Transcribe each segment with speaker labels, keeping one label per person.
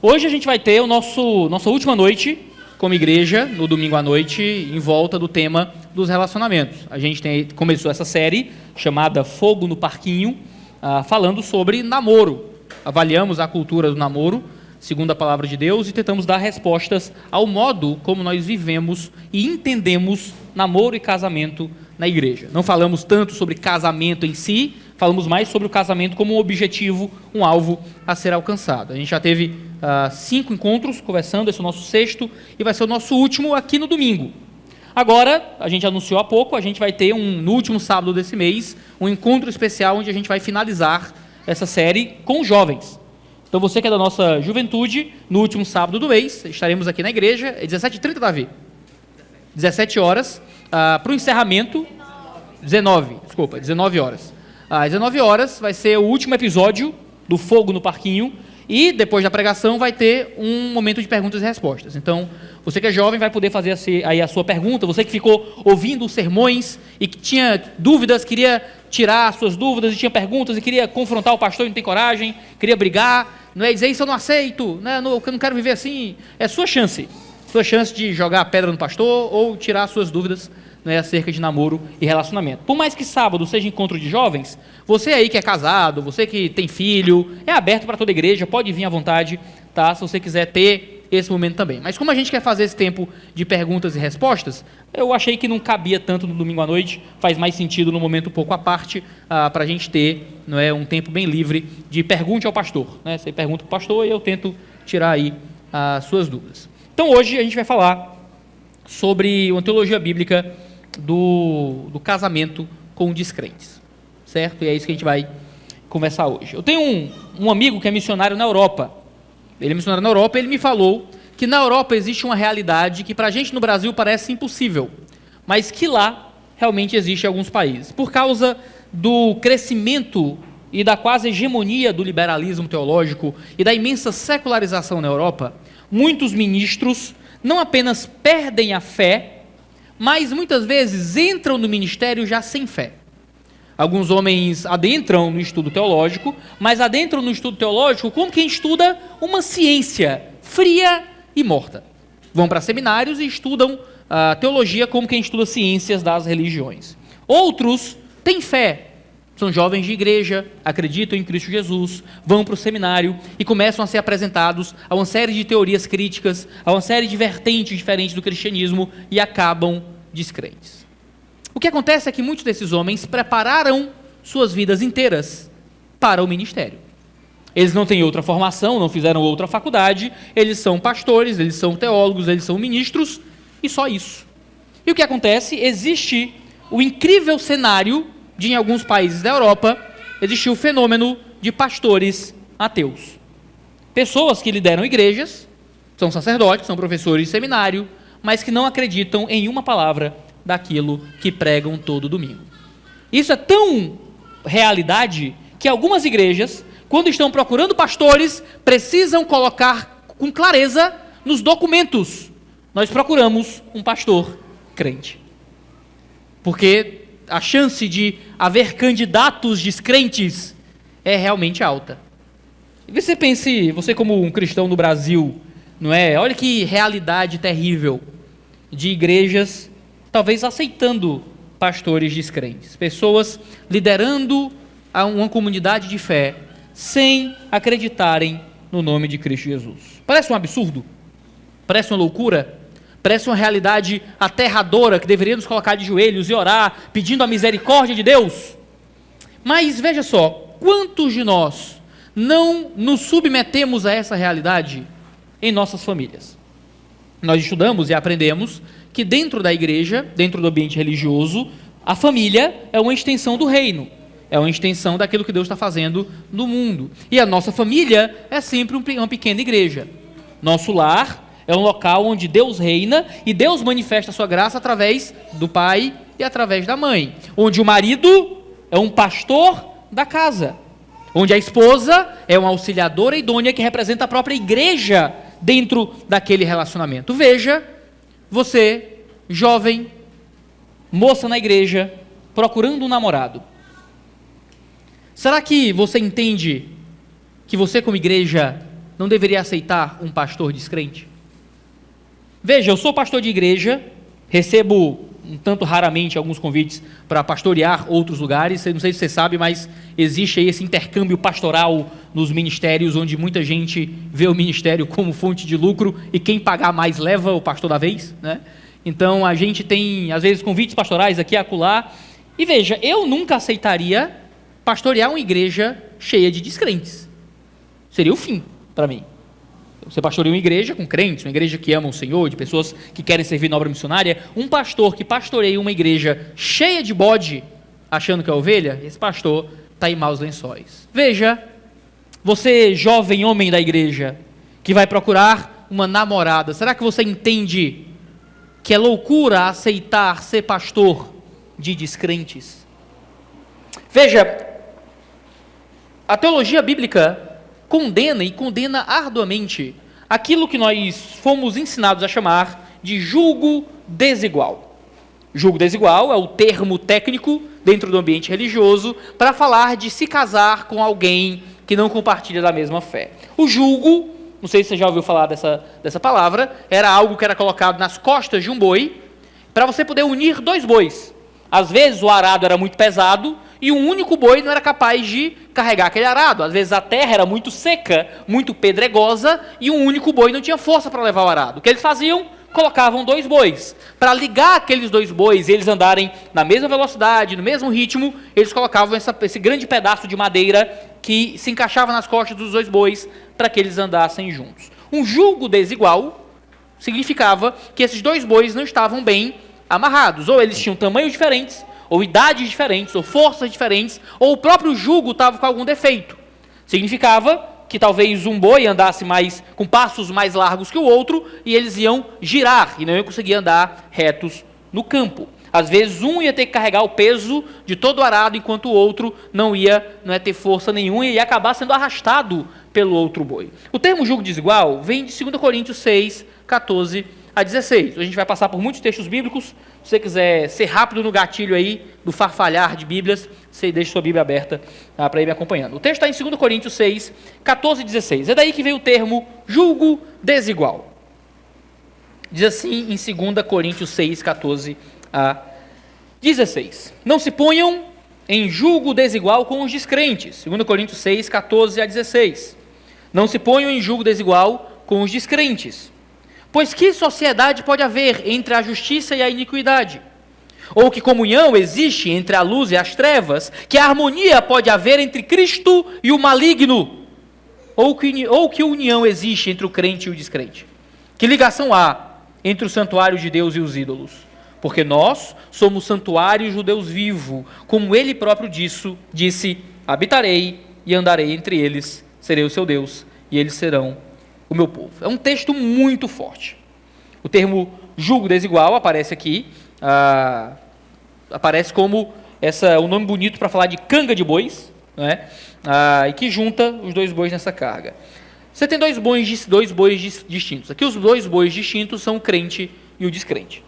Speaker 1: Hoje a gente vai ter nossa última noite como igreja, no domingo à noite, em volta do tema dos relacionamentos. A gente começou essa série chamada Fogo no Parquinho, falando sobre namoro. Avaliamos a cultura do namoro, segundo a palavra de Deus, e tentamos dar respostas ao modo como nós vivemos e entendemos namoro e casamento na igreja. Não falamos tanto sobre casamento em si, falamos mais sobre o casamento como um objetivo, um alvo a ser alcançado. A gente já teve 5 encontros conversando, esse é o nosso 6º, e vai ser o nosso último aqui no domingo. Agora, a gente anunciou há pouco, a gente vai ter no último sábado desse mês, um encontro especial onde a gente vai finalizar essa série com jovens. Então você que é da nossa juventude, no último sábado do mês, estaremos aqui na igreja, é 17h30, Davi? 17 horas, para o encerramento, 19 horas. Às 19 horas vai ser o último episódio do Fogo no Parquinho, e depois da pregação vai ter um momento de perguntas e respostas. Então, você que é jovem vai poder fazer aí a sua pergunta, você que ficou ouvindo os sermões e que tinha dúvidas, queria tirar as suas dúvidas e tinha perguntas e queria confrontar o pastor e não tem coragem, queria brigar, não é dizer isso eu não aceito, né, eu não quero viver assim, é sua chance de jogar a pedra no pastor ou tirar as suas dúvidas, né, acerca de namoro e relacionamento. Por mais que sábado seja encontro de jovens, você aí que é casado, você que tem filho, é aberto para toda a igreja, pode vir à vontade, tá? Se você quiser ter esse momento também. Mas como a gente quer fazer esse tempo de perguntas e respostas, eu achei que não cabia tanto no domingo à noite, faz mais sentido no momento um pouco à parte, para a gente ter, não é, um tempo bem livre de pergunte ao pastor. Né? Você pergunta para o pastor e eu tento tirar aí as suas dúvidas. Então hoje a gente vai falar sobre uma teologia bíblica do casamento com descrentes, certo? E é isso que a gente vai conversar hoje. Eu tenho um amigo que é missionário na Europa. Ele é missionário na Europa e ele me falou que na Europa existe uma realidade que para a gente no Brasil parece impossível, mas que lá realmente existe em alguns países. Por causa do crescimento e da quase hegemonia do liberalismo teológico e da imensa secularização na Europa, muitos ministros não apenas perdem a fé, mas muitas vezes entram no ministério já sem fé. Alguns homens adentram no estudo teológico, mas adentram no estudo teológico como quem estuda uma ciência fria e morta. Vão para seminários e estudam teologia como quem estuda ciências das religiões. Outros têm fé, são jovens de igreja, acreditam em Cristo Jesus, vão para o seminário e começam a ser apresentados a uma série de teorias críticas, a uma série de vertentes diferentes do cristianismo e acabam descrentes. O que acontece é que muitos desses homens prepararam suas vidas inteiras para o ministério. Eles não têm outra formação, não fizeram outra faculdade, eles são pastores, eles são teólogos, eles são ministros e só isso. E o que acontece? Existe o incrível cenário de, em alguns países da Europa, existiu o fenômeno de pastores ateus. Pessoas que lideram igrejas, são sacerdotes, são professores de seminário, mas que não acreditam em uma palavra daquilo que pregam todo domingo. Isso é tão realidade que algumas igrejas, quando estão procurando pastores, precisam colocar com clareza nos documentos: nós procuramos um pastor crente. Porque a chance de haver candidatos descrentes é realmente alta. E você pense, você como um cristão no Brasil, não é? Olha que realidade terrível de igrejas talvez aceitando pastores descrentes, pessoas liderando uma comunidade de fé sem acreditarem no nome de Cristo Jesus. Parece um absurdo? Parece uma loucura? Parece uma realidade aterradora que deveria nos colocar de joelhos e orar, pedindo a misericórdia de Deus? Mas veja só, quantos de nós não nos submetemos a essa realidade em nossas famílias? Nós estudamos e aprendemos que dentro da igreja, dentro do ambiente religioso, a família é uma extensão do reino, é uma extensão daquilo que Deus está fazendo no mundo. E a nossa família é sempre uma pequena igreja. Nosso lar é um local onde Deus reina e Deus manifesta a sua graça através do pai e através da mãe. Onde o marido é um pastor da casa. Onde a esposa é uma auxiliadora idônea que representa a própria igreja dentro daquele relacionamento. Veja, você, jovem, moça na igreja, procurando um namorado. Será que você entende que você como igreja não deveria aceitar um pastor descrente? Veja, eu sou pastor de igreja, recebo um tanto raramente alguns convites para pastorear outros lugares. Eu não sei se você sabe, mas existe aí esse intercâmbio pastoral nos ministérios, onde muita gente vê o ministério como fonte de lucro e quem pagar mais leva o pastor da vez, né? Então a gente tem, às vezes, convites pastorais aqui e acolá. E veja, eu nunca aceitaria pastorear uma igreja cheia de descrentes. Seria o fim para mim. Você pastoreia uma igreja com crentes, uma igreja que ama o Senhor, de pessoas que querem servir na obra missionária. Um pastor que pastoreia uma igreja cheia de bode, achando que é ovelha, esse pastor está em maus lençóis. Veja, você jovem homem da igreja, que vai procurar uma namorada, será que você entende que é loucura aceitar ser pastor de descrentes? Veja, a teologia bíblica condena e condena arduamente aquilo que nós fomos ensinados a chamar de julgo desigual. Julgo desigual é o termo técnico dentro do ambiente religioso para falar de se casar com alguém que não compartilha da mesma fé. O julgo, não sei se você já ouviu falar dessa palavra, era algo que era colocado nas costas de um boi para você poder unir dois bois. Às vezes o arado era muito pesado e um único boi não era capaz de carregar aquele arado. Às vezes a terra era muito seca, muito pedregosa, e um único boi não tinha força para levar o arado. O que eles faziam? Colocavam dois bois. Para ligar aqueles dois bois e eles andarem na mesma velocidade, no mesmo ritmo, eles colocavam esse grande pedaço de madeira que se encaixava nas costas dos dois bois para que eles andassem juntos. Um jugo desigual significava que esses dois bois não estavam bem amarrados. Ou eles tinham tamanhos diferentes, ou idades diferentes, ou forças diferentes, ou o próprio jugo estava com algum defeito. Significava que talvez um boi andasse com passos mais largos que o outro, e eles iam girar, e não iam conseguir andar retos no campo. Às vezes um ia ter que carregar o peso de todo o arado, enquanto o outro não ia ter força nenhuma, e ia acabar sendo arrastado pelo outro boi. O termo jugo desigual vem de 2 Coríntios 6, 14 a 16. A gente vai passar por muitos textos bíblicos. Se você quiser ser rápido no gatilho aí, do farfalhar de Bíblias, você deixa sua Bíblia aberta para ir me acompanhando. O texto está em 2 Coríntios 6, 14 e 16. É daí que vem o termo julgo desigual. Diz assim em 2 Coríntios 6, 14 a 16. Não se ponham em julgo desigual com os descrentes. 2 Coríntios 6, 14 a 16. Não se ponham em julgo desigual com os descrentes. Pois que sociedade pode haver entre a justiça e a iniquidade? Ou que comunhão existe entre a luz e as trevas? Que harmonia pode haver entre Cristo e o maligno? Ou que união existe entre o crente e o descrente? Que ligação há entre o santuário de Deus e os ídolos? Porque nós somos santuário de Deus vivo, como ele próprio disse, habitarei e andarei entre eles, serei o seu Deus, e eles serão o meu povo. É um texto muito forte. O termo julgo desigual aparece aqui, aparece como um nome bonito para falar de canga de bois, né? E que junta os dois bois nessa carga. Você tem dois bois distintos. Aqui os dois bois distintos são o crente e o descrente.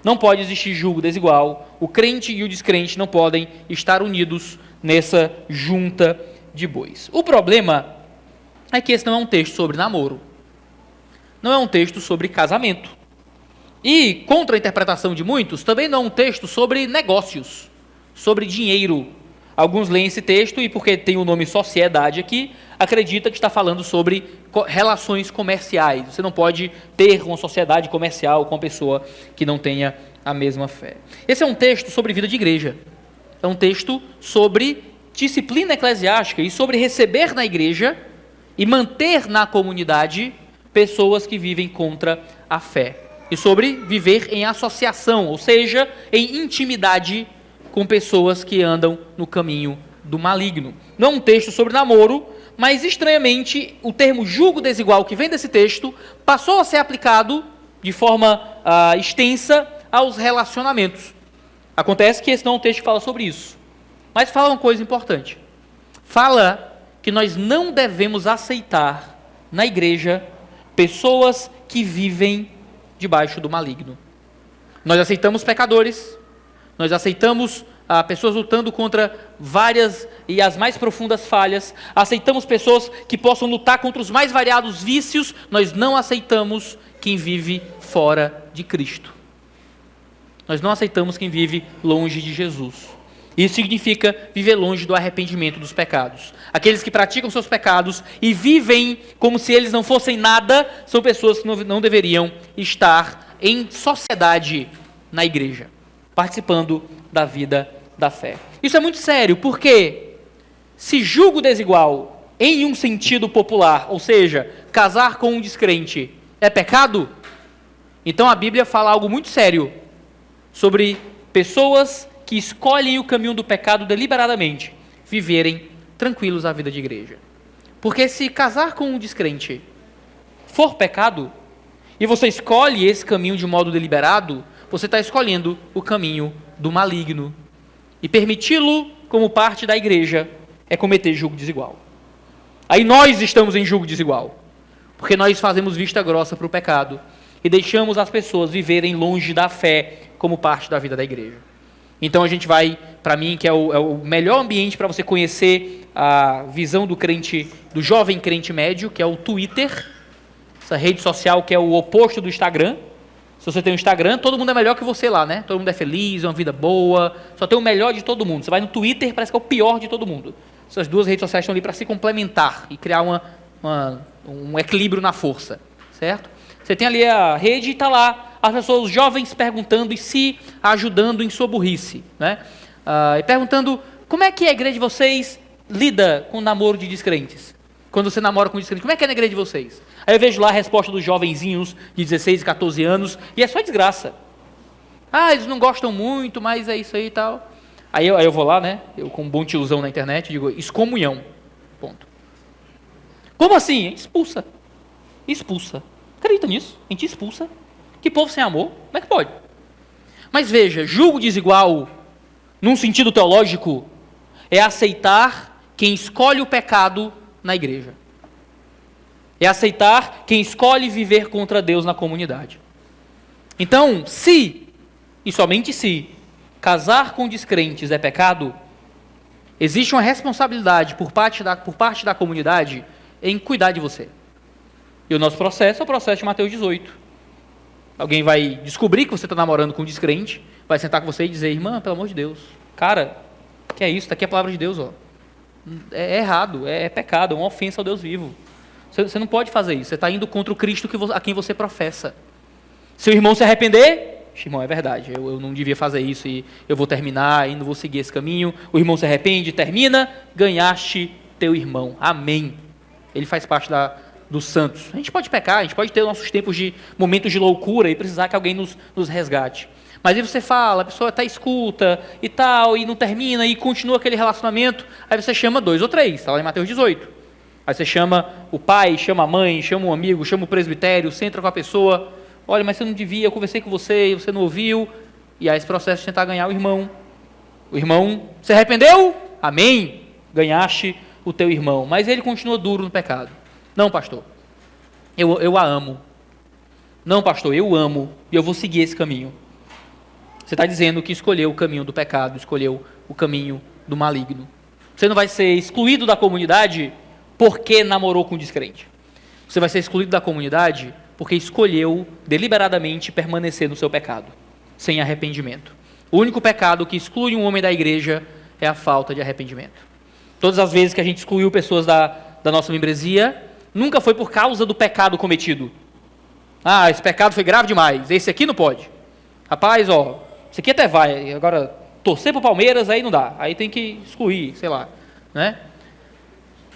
Speaker 1: Não pode existir julgo desigual. O crente e o descrente não podem estar unidos nessa junta de bois. O problema é que esse não é um texto sobre namoro. Não é um texto sobre casamento. E, contra a interpretação de muitos, também não é um texto sobre negócios, sobre dinheiro. Alguns leem esse texto e, porque tem o nome sociedade aqui, acredita que está falando sobre relações comerciais. Você não pode ter uma sociedade comercial com uma pessoa que não tenha a mesma fé. Esse é um texto sobre vida de igreja. É um texto sobre disciplina eclesiástica e sobre receber na igreja e manter na comunidade pessoas que vivem contra a fé. E sobre viver em associação, ou seja, em intimidade com pessoas que andam no caminho do maligno. Não é um texto sobre namoro, mas estranhamente o termo julgo desigual que vem desse texto passou a ser aplicado de forma extensa aos relacionamentos. Acontece que esse não é um texto que fala sobre isso, mas fala uma coisa importante. Fala que nós não devemos aceitar na igreja pessoas que vivem debaixo do maligno. Nós aceitamos pecadores, nós aceitamos pessoas lutando contra várias e as mais profundas falhas, aceitamos pessoas que possam lutar contra os mais variados vícios, nós não aceitamos quem vive fora de Cristo. Nós não aceitamos quem vive longe de Jesus. Isso significa viver longe do arrependimento dos pecados. Aqueles que praticam seus pecados e vivem como se eles não fossem nada, são pessoas que não deveriam estar em sociedade na igreja, participando da vida da fé. Isso é muito sério, porque se julgo desigual em um sentido popular, ou seja, casar com um descrente, é pecado? Então a Bíblia fala algo muito sério sobre pessoas que escolhem o caminho do pecado deliberadamente, viverem tranquilos a vida de igreja. Porque se casar com um descrente for pecado, e você escolhe esse caminho de modo deliberado, você está escolhendo o caminho do maligno. E permiti-lo como parte da igreja é cometer julgo desigual. Aí nós estamos em julgo desigual, porque nós fazemos vista grossa para o pecado e deixamos as pessoas viverem longe da fé como parte da vida da igreja. Então a gente vai, para mim, que é o melhor ambiente para você conhecer a visão do crente, do jovem crente médio, que é o Twitter, essa rede social que é o oposto do Instagram. Se você tem um Instagram, todo mundo é melhor que você lá, né? Todo mundo é feliz, é uma vida boa, só tem o melhor de todo mundo. Você vai no Twitter, parece que é o pior de todo mundo. Essas duas redes sociais estão ali para se complementar e criar um equilíbrio na força, certo? Você tem ali a rede e está lá as pessoas, os jovens perguntando e se ajudando em sua burrice, né? E perguntando como é que a igreja de vocês lida com o namoro de descrentes. Quando você namora com descrentes, como é que é na igreja de vocês? Aí eu vejo lá a resposta dos jovenzinhos de 16 e 14 anos, e é só desgraça. Eles não gostam muito, mas é isso aí e tal. Aí eu vou lá, né? Eu com um bom tiozão na internet, digo, excomunhão. Ponto. Como assim? Expulsa. Expulsa. Acredita nisso? A gente expulsa. Que povo sem amor? Como é que pode? Mas veja, julgo desigual, num sentido teológico, é aceitar quem escolhe o pecado na igreja. É aceitar quem escolhe viver contra Deus na comunidade. Então, se, e somente se, casar com descrentes é pecado, existe uma responsabilidade por parte da comunidade em cuidar de você. E o nosso processo é o processo de Mateus 18. Alguém vai descobrir que você está namorando com um descrente, vai sentar com você e dizer, irmã, pelo amor de Deus, cara, que é isso? Está aqui a palavra de Deus, ó. É errado, é pecado, é uma ofensa ao Deus vivo. Você não pode fazer isso, você está indo contra o Cristo a quem você professa. Se o irmão se arrepender, irmão, é verdade, eu não devia fazer isso e eu vou terminar e não vou seguir esse caminho. O irmão se arrepende, termina, ganhaste teu irmão. Amém. Ele faz parte dos santos. A gente pode pecar, a gente pode ter nossos tempos de momentos de loucura e precisar que alguém nos resgate. Mas aí você fala, a pessoa até escuta e tal, e não termina, e continua aquele relacionamento, aí você chama 2 ou 3, está lá em Mateus 18. Aí você chama o pai, chama a mãe, chama um amigo, chama o presbitério, senta com a pessoa, olha, mas você não devia, eu conversei com você, e você não ouviu, e aí esse processo de tentar ganhar o irmão. O irmão se arrependeu? Amém, ganhaste o teu irmão, mas ele continua duro no pecado. Não, pastor, eu a amo. Não, pastor, eu amo e eu vou seguir esse caminho. Você está dizendo que escolheu o caminho do pecado, escolheu o caminho do maligno. Você não vai ser excluído da comunidade porque namorou com um descrente. Você vai ser excluído da comunidade porque escolheu deliberadamente permanecer no seu pecado, sem arrependimento. O único pecado que exclui um homem da igreja é a falta de arrependimento. Todas as vezes que a gente excluiu pessoas da nossa membresia, nunca foi por causa do pecado cometido. Esse pecado foi grave demais, esse aqui não pode. Rapaz, esse aqui até vai, agora torcer pro Palmeiras aí não dá, aí tem que excluir, sei lá, né?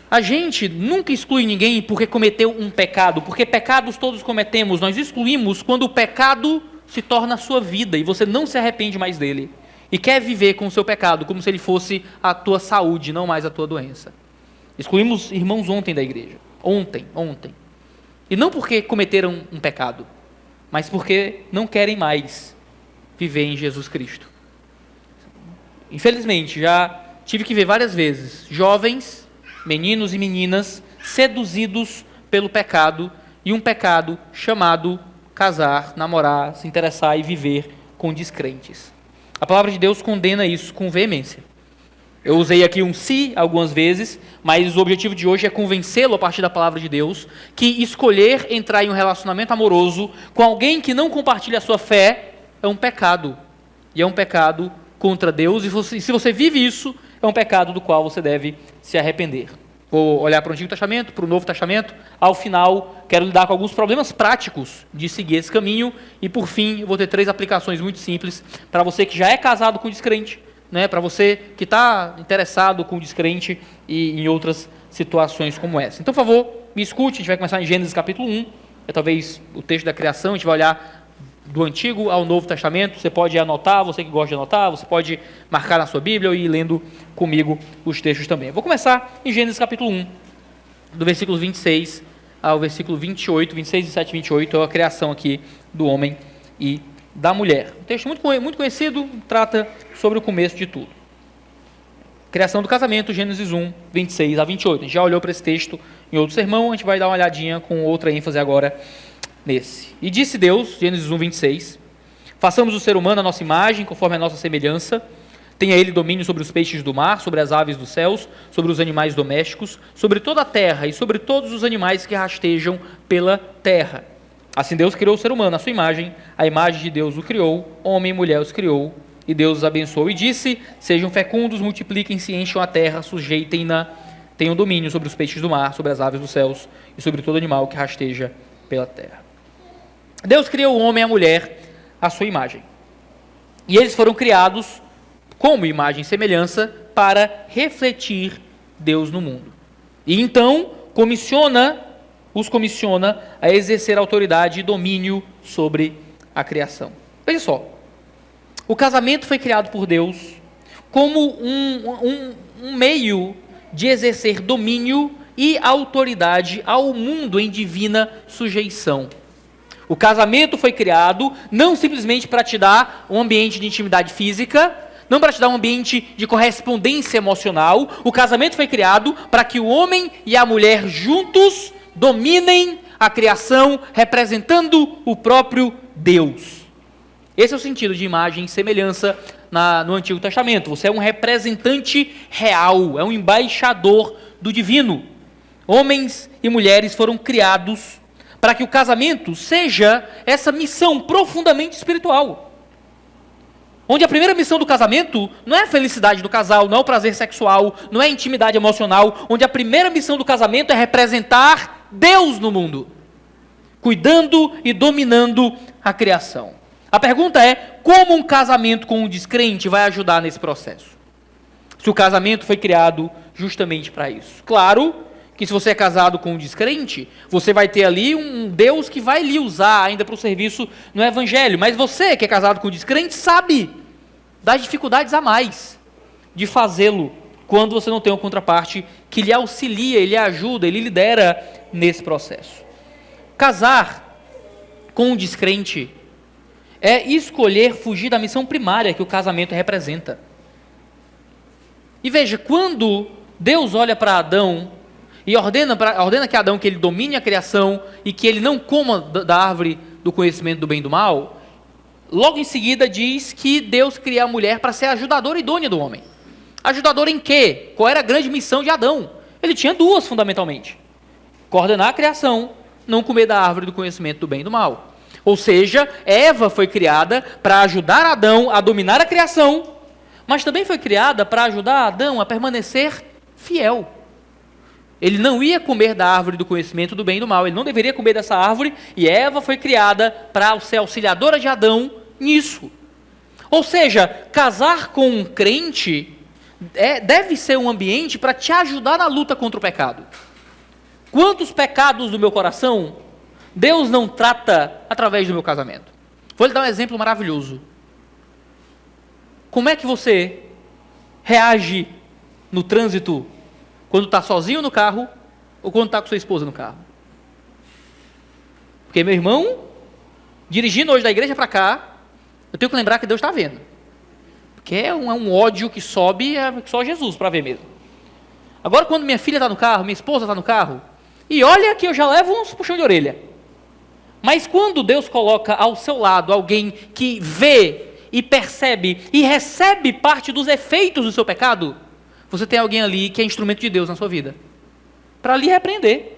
Speaker 1: A gente nunca exclui ninguém porque cometeu um pecado, porque pecados todos cometemos, nós excluímos quando o pecado se torna a sua vida e você não se arrepende mais dele e quer viver com o seu pecado como se ele fosse a tua saúde, não mais a tua doença. Excluímos irmãos ontem da igreja, ontem, e não porque cometeram um pecado, mas porque não querem mais viver em Jesus Cristo. Infelizmente, já tive que ver várias vezes jovens, meninos e meninas, seduzidos pelo pecado, e um pecado chamado casar, namorar, se interessar e viver com descrentes. A palavra de Deus condena isso com veemência. Eu usei aqui um se algumas vezes, mas o objetivo de hoje é convencê-lo a partir da palavra de Deus que escolher entrar em um relacionamento amoroso com alguém que não compartilha a sua fé é um pecado. E é um pecado contra Deus, e se você vive isso, é um pecado do qual você deve se arrepender. Vou olhar para o Antigo Testamento, para o Novo Testamento. Ao final, quero lidar com alguns problemas práticos de seguir esse caminho. E, por fim, eu vou ter 3 aplicações muito simples para você que já é casado com descrente, né, para você que está interessado com descrente e em outras situações como essa. Então, por favor, me escute. A gente vai começar em Gênesis capítulo 1. É talvez o texto da criação. A gente vai olhar do Antigo ao Novo Testamento. Você pode anotar, você que gosta de anotar, você pode marcar na sua Bíblia e ir lendo comigo os textos também. Eu vou começar em Gênesis capítulo 1, do versículo 26 ao versículo 28, 26, 27 e 28, é a criação aqui do homem e da mulher. Um texto muito conhecido, trata sobre o começo de tudo. Criação do casamento, Gênesis 1, 26 a 28. A gente já olhou para esse texto em outro sermão, a gente vai dar uma olhadinha com outra ênfase agora nesse. E disse Deus, Gênesis 1, 26, façamos o ser humano a nossa imagem, conforme a nossa semelhança, tenha ele domínio sobre os peixes do mar, sobre as aves dos céus, sobre os animais domésticos, sobre toda a terra e sobre todos os animais que rastejam pela terra. Assim Deus criou o ser humano à sua imagem, a imagem de Deus o criou, homem e mulher os criou, e Deus os abençoou e disse, sejam fecundos, multipliquem-se, encham a terra, sujeitem-na, tenham domínio sobre os peixes do mar, sobre as aves dos céus e sobre todo animal que rasteja pela terra. Deus criou o homem e a mulher à sua imagem. E eles foram criados como imagem e semelhança para refletir Deus no mundo. E então os comissiona a exercer autoridade e domínio sobre a criação. Veja só, o casamento foi criado por Deus como um meio de exercer domínio e autoridade ao mundo em divina sujeição. O casamento foi criado não simplesmente para te dar um ambiente de intimidade física, não para te dar um ambiente de correspondência emocional. O casamento foi criado para que o homem e a mulher juntos dominem a criação, representando o próprio Deus. Esse é o sentido de imagem e semelhança no Antigo Testamento. Você é um representante real, é um embaixador do divino. Homens e mulheres foram criados para que o casamento seja essa missão profundamente espiritual. Onde a primeira missão do casamento não é a felicidade do casal, não é o prazer sexual, não é a intimidade emocional. Onde a primeira missão do casamento é representar Deus no mundo, cuidando e dominando a criação. A pergunta é, como um casamento com um descrente vai ajudar nesse processo? Se o casamento foi criado justamente para isso. Claro que se você é casado com um descrente, você vai ter ali um Deus que vai lhe usar ainda para o serviço no Evangelho. Mas você que é casado com um descrente sabe das dificuldades a mais de fazê-lo quando você não tem uma contraparte que lhe auxilia, ele ajuda, ele lidera nesse processo. Casar com um descrente é escolher fugir da missão primária que o casamento representa. E veja, quando Deus olha para Adão e ordena que Adão que ele domine a criação e que ele não coma da árvore do conhecimento do bem e do mal, logo em seguida diz que Deus cria a mulher para ser a ajudadora idônea do homem. Ajudadora em quê? Qual era a grande missão de Adão? Ele tinha 2, fundamentalmente. Coordenar a criação, não comer da árvore do conhecimento do bem e do mal. Ou seja, Eva foi criada para ajudar Adão a dominar a criação, mas também foi criada para ajudar Adão a permanecer fiel. Ele não ia comer da árvore do conhecimento do bem e do mal, ele não deveria comer dessa árvore, e Eva foi criada para ser auxiliadora de Adão nisso. Ou seja, casar com um crente deve ser um ambiente para te ajudar na luta contra o pecado. Quantos pecados do meu coração Deus não trata através do meu casamento? Vou lhe dar um exemplo maravilhoso. Como é que você reage no trânsito quando está sozinho no carro ou quando está com sua esposa no carro? Porque meu irmão, dirigindo hoje da igreja para cá, eu tenho que lembrar que Deus está vendo. Porque é um ódio que sobe, é só Jesus para ver mesmo. Agora quando minha filha está no carro, minha esposa está no carro, e olha que eu já levo uns puxão de orelha. Mas quando Deus coloca ao seu lado alguém que vê e percebe e recebe parte dos efeitos do seu pecado, você tem alguém ali que é instrumento de Deus na sua vida, para lhe repreender,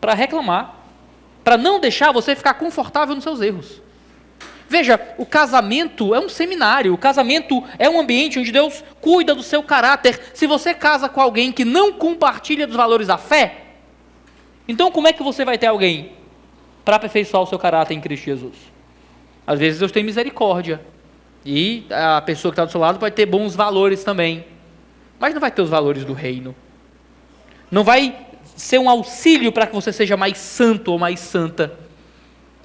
Speaker 1: para reclamar, para não deixar você ficar confortável nos seus erros. Veja, o casamento é um seminário, o casamento é um ambiente onde Deus cuida do seu caráter. Se você casa com alguém que não compartilha dos valores da fé, então como é que você vai ter alguém para aperfeiçoar o seu caráter em Cristo Jesus? Às vezes Deus tem misericórdia, e a pessoa que está do seu lado pode ter bons valores também, mas não vai ter os valores do reino. Não vai ser um auxílio para que você seja mais santo ou mais santa.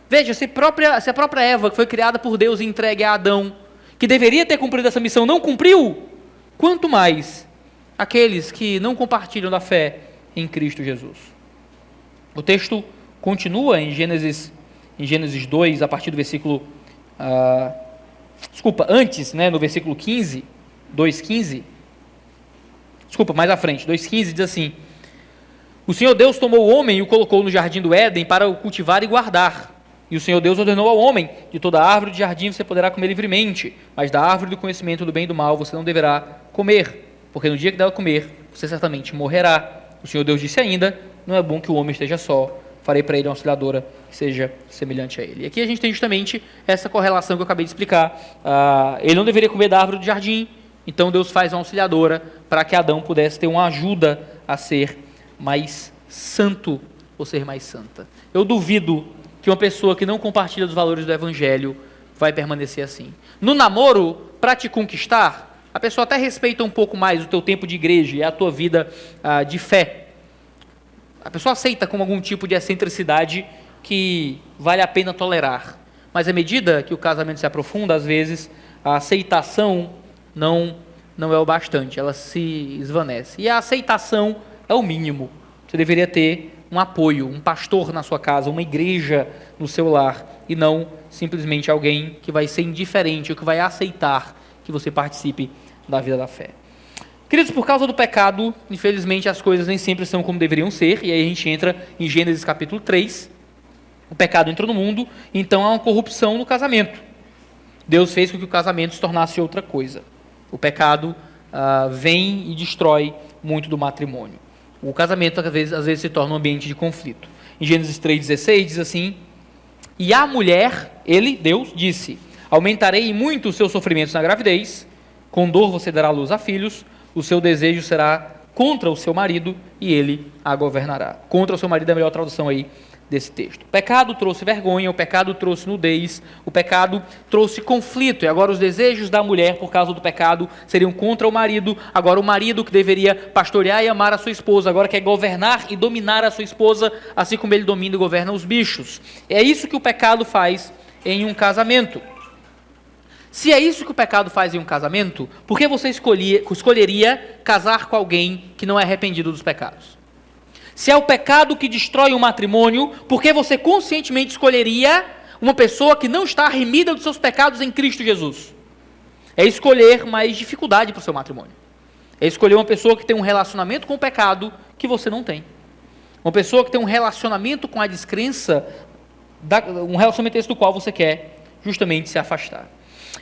Speaker 1: Veja, se a própria Eva, que foi criada por Deus e entregue a Adão, que deveria ter cumprido essa missão, não cumpriu, quanto mais aqueles que não compartilham da fé em Cristo Jesus. O texto continua em Gênesis 2, a partir do versículo... antes, no versículo 15, 2,15. Mais à frente, 2,15 diz assim: o Senhor Deus tomou o homem e o colocou no jardim do Éden para o cultivar e guardar. E o Senhor Deus ordenou ao homem: de toda árvore do jardim você poderá comer livremente, mas da árvore do conhecimento do bem e do mal você não deverá comer, porque no dia que dela comer, você certamente morrerá. O Senhor Deus disse ainda: não é bom que o homem esteja só, farei para ele uma auxiliadora que seja semelhante a ele. E aqui a gente tem justamente essa correlação que eu acabei de explicar. Ele não deveria comer da árvore do jardim, então Deus faz uma auxiliadora para que Adão pudesse ter uma ajuda a ser mais santo ou ser mais santa. Eu duvido que uma pessoa que não compartilha dos valores do Evangelho vai permanecer assim. No namoro, para te conquistar, a pessoa até respeita um pouco mais o teu tempo de igreja e a tua vida de fé. A pessoa aceita como algum tipo de excentricidade que vale a pena tolerar. Mas à medida que o casamento se aprofunda, às vezes a aceitação não é o bastante, ela se esvanece. E a aceitação é o mínimo. Você deveria ter um apoio, um pastor na sua casa, uma igreja no seu lar, e não simplesmente alguém que vai ser indiferente ou que vai aceitar que você participe da vida da fé. Queridos, por causa do pecado, infelizmente as coisas nem sempre são como deveriam ser, e aí a gente entra em Gênesis capítulo 3, o pecado entrou no mundo, então há uma corrupção no casamento. Deus fez com que o casamento se tornasse outra coisa. O pecado vem e destrói muito do matrimônio. O casamento às vezes se torna um ambiente de conflito. Em Gênesis 3,16 diz assim: e a mulher, Deus, disse: aumentarei muito os seus sofrimentos na gravidez, com dor você dará luz a filhos, o seu desejo será contra o seu marido e ele a governará. Contra o seu marido é a melhor tradução aí desse texto. O pecado trouxe vergonha, o pecado trouxe nudez, o pecado trouxe conflito, e agora os desejos da mulher por causa do pecado seriam contra o marido. Agora o marido, que deveria pastorear e amar a sua esposa, agora quer governar e dominar a sua esposa, assim como ele domina e governa os bichos. É isso que o pecado faz em um casamento. Se é isso que o pecado faz em um casamento, por que você escolheria casar com alguém que não é arrependido dos pecados? Se é o pecado que destrói o matrimônio, por que você conscientemente escolheria uma pessoa que não está remida dos seus pecados em Cristo Jesus? É escolher mais dificuldade para o seu matrimônio. É escolher uma pessoa que tem um relacionamento com o pecado que você não tem. Uma pessoa que tem um relacionamento com a descrença, um relacionamento esse do qual você quer justamente se afastar.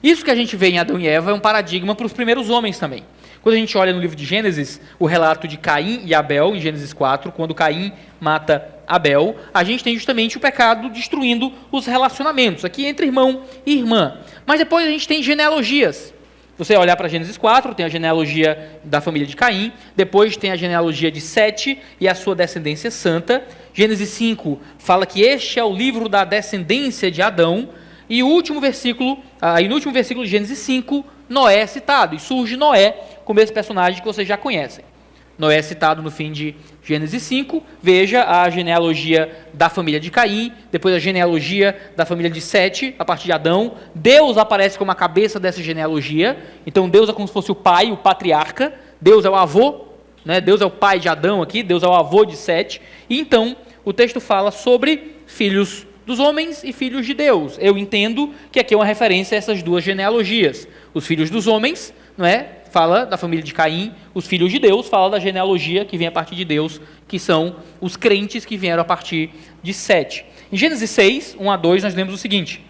Speaker 1: Isso que a gente vê em Adão e Eva é um paradigma para os primeiros homens também. Quando a gente olha no livro de Gênesis, o relato de Caim e Abel, em Gênesis 4, quando Caim mata Abel, a gente tem justamente o pecado destruindo os relacionamentos, aqui entre irmão e irmã. Mas depois a gente tem genealogias. Você olhar para Gênesis 4, tem a genealogia da família de Caim, depois tem a genealogia de Sete e a sua descendência santa. Gênesis 5 fala que este é o livro da descendência de Adão, e no último versículo de Gênesis 5, Noé é citado, e surge Noé como esse personagem que vocês já conhecem. Noé é citado no fim de Gênesis 5, veja a genealogia da família de Caim, depois a genealogia da família de Sete, a partir de Adão. Deus aparece como a cabeça dessa genealogia, então Deus é como se fosse o pai, o patriarca, Deus é o avô, Deus é o pai de Adão aqui, Deus é o avô de Sete, e então o texto fala sobre filhos dos homens e filhos de Deus. Eu entendo que aqui é uma referência a essas duas genealogias. Os filhos dos homens, fala da família de Caim, os filhos de Deus fala da genealogia que vem a partir de Deus, que são os crentes que vieram a partir de Sete. Em Gênesis 6, 1 a 2, nós lemos o seguinte: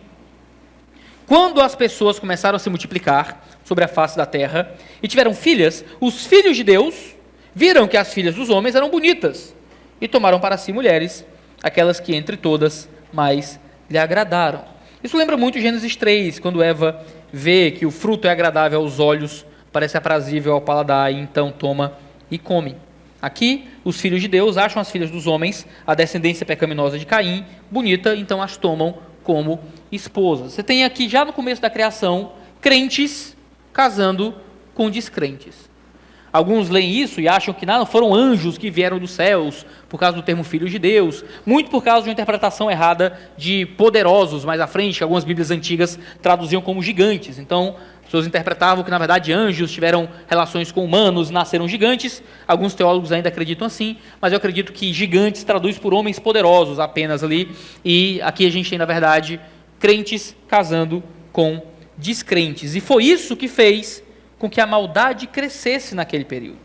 Speaker 1: Quando as pessoas começaram a se multiplicar sobre a face da terra e tiveram filhas, os filhos de Deus viram que as filhas dos homens eram bonitas e tomaram para si mulheres, aquelas que entre todas mais lhe agradaram. Isso lembra muito Gênesis 3, quando Eva vê que o fruto é agradável aos olhos, parece aprazível ao paladar, e então toma e come. Aqui, os filhos de Deus acham as filhas dos homens, a descendência pecaminosa de Caim, bonita, então as tomam como esposas. Você tem aqui, já no começo da criação, crentes casando com descrentes. Alguns leem isso e acham que não foram anjos que vieram dos céus, por causa do termo filhos de Deus, muito por causa de uma interpretação errada de poderosos, mais à frente, que algumas bíblias antigas traduziam como gigantes. Então, as pessoas interpretavam que, na verdade, anjos tiveram relações com humanos e nasceram gigantes. Alguns teólogos ainda acreditam assim, mas eu acredito que gigantes traduz por homens poderosos apenas ali, e aqui a gente tem, na verdade, crentes casando com descrentes. E foi isso que fez com que a maldade crescesse naquele período.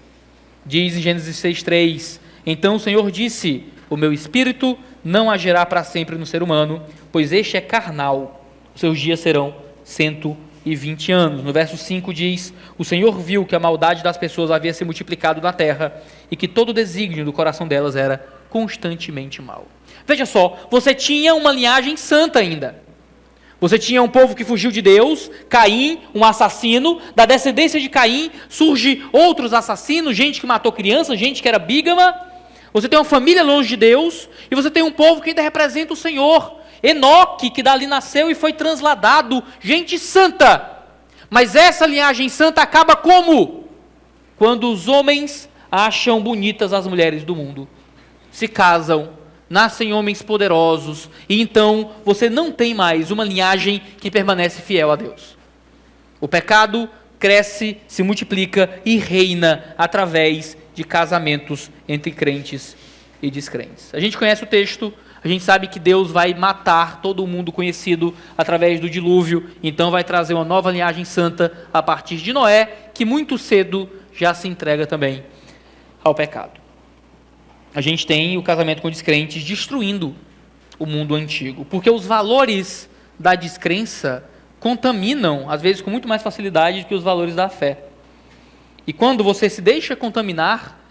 Speaker 1: Diz em Gênesis 6:3, então o Senhor disse, o meu espírito não agirá para sempre no ser humano, pois este é carnal, os seus dias serão 120 anos. No verso 5 diz, o Senhor viu que a maldade das pessoas havia se multiplicado na terra e que todo o desígnio do coração delas era constantemente mau. Veja só, você tinha uma linhagem santa ainda. Você tinha um povo que fugiu de Deus, Caim, um assassino. Da descendência de Caim surge outros assassinos, gente que matou crianças, gente que era bígama. Você tem uma família longe de Deus, e você tem um povo que ainda representa o Senhor. Enoque, que dali nasceu e foi transladado, gente santa. Mas essa linhagem santa acaba como? Quando os homens acham bonitas as mulheres do mundo, se casam, nascem homens poderosos, e então você não tem mais uma linhagem que permanece fiel a Deus. O pecado cresce, se multiplica e reina através de casamentos entre crentes e descrentes. A gente conhece o texto, a gente sabe que Deus vai matar todo o mundo conhecido através do dilúvio, então vai trazer uma nova linhagem santa a partir de Noé, que muito cedo já se entrega também ao pecado. A gente tem o casamento com descrentes destruindo o mundo antigo, porque os valores da descrença contaminam, às vezes com muito mais facilidade do que os valores da fé. E quando você se deixa contaminar,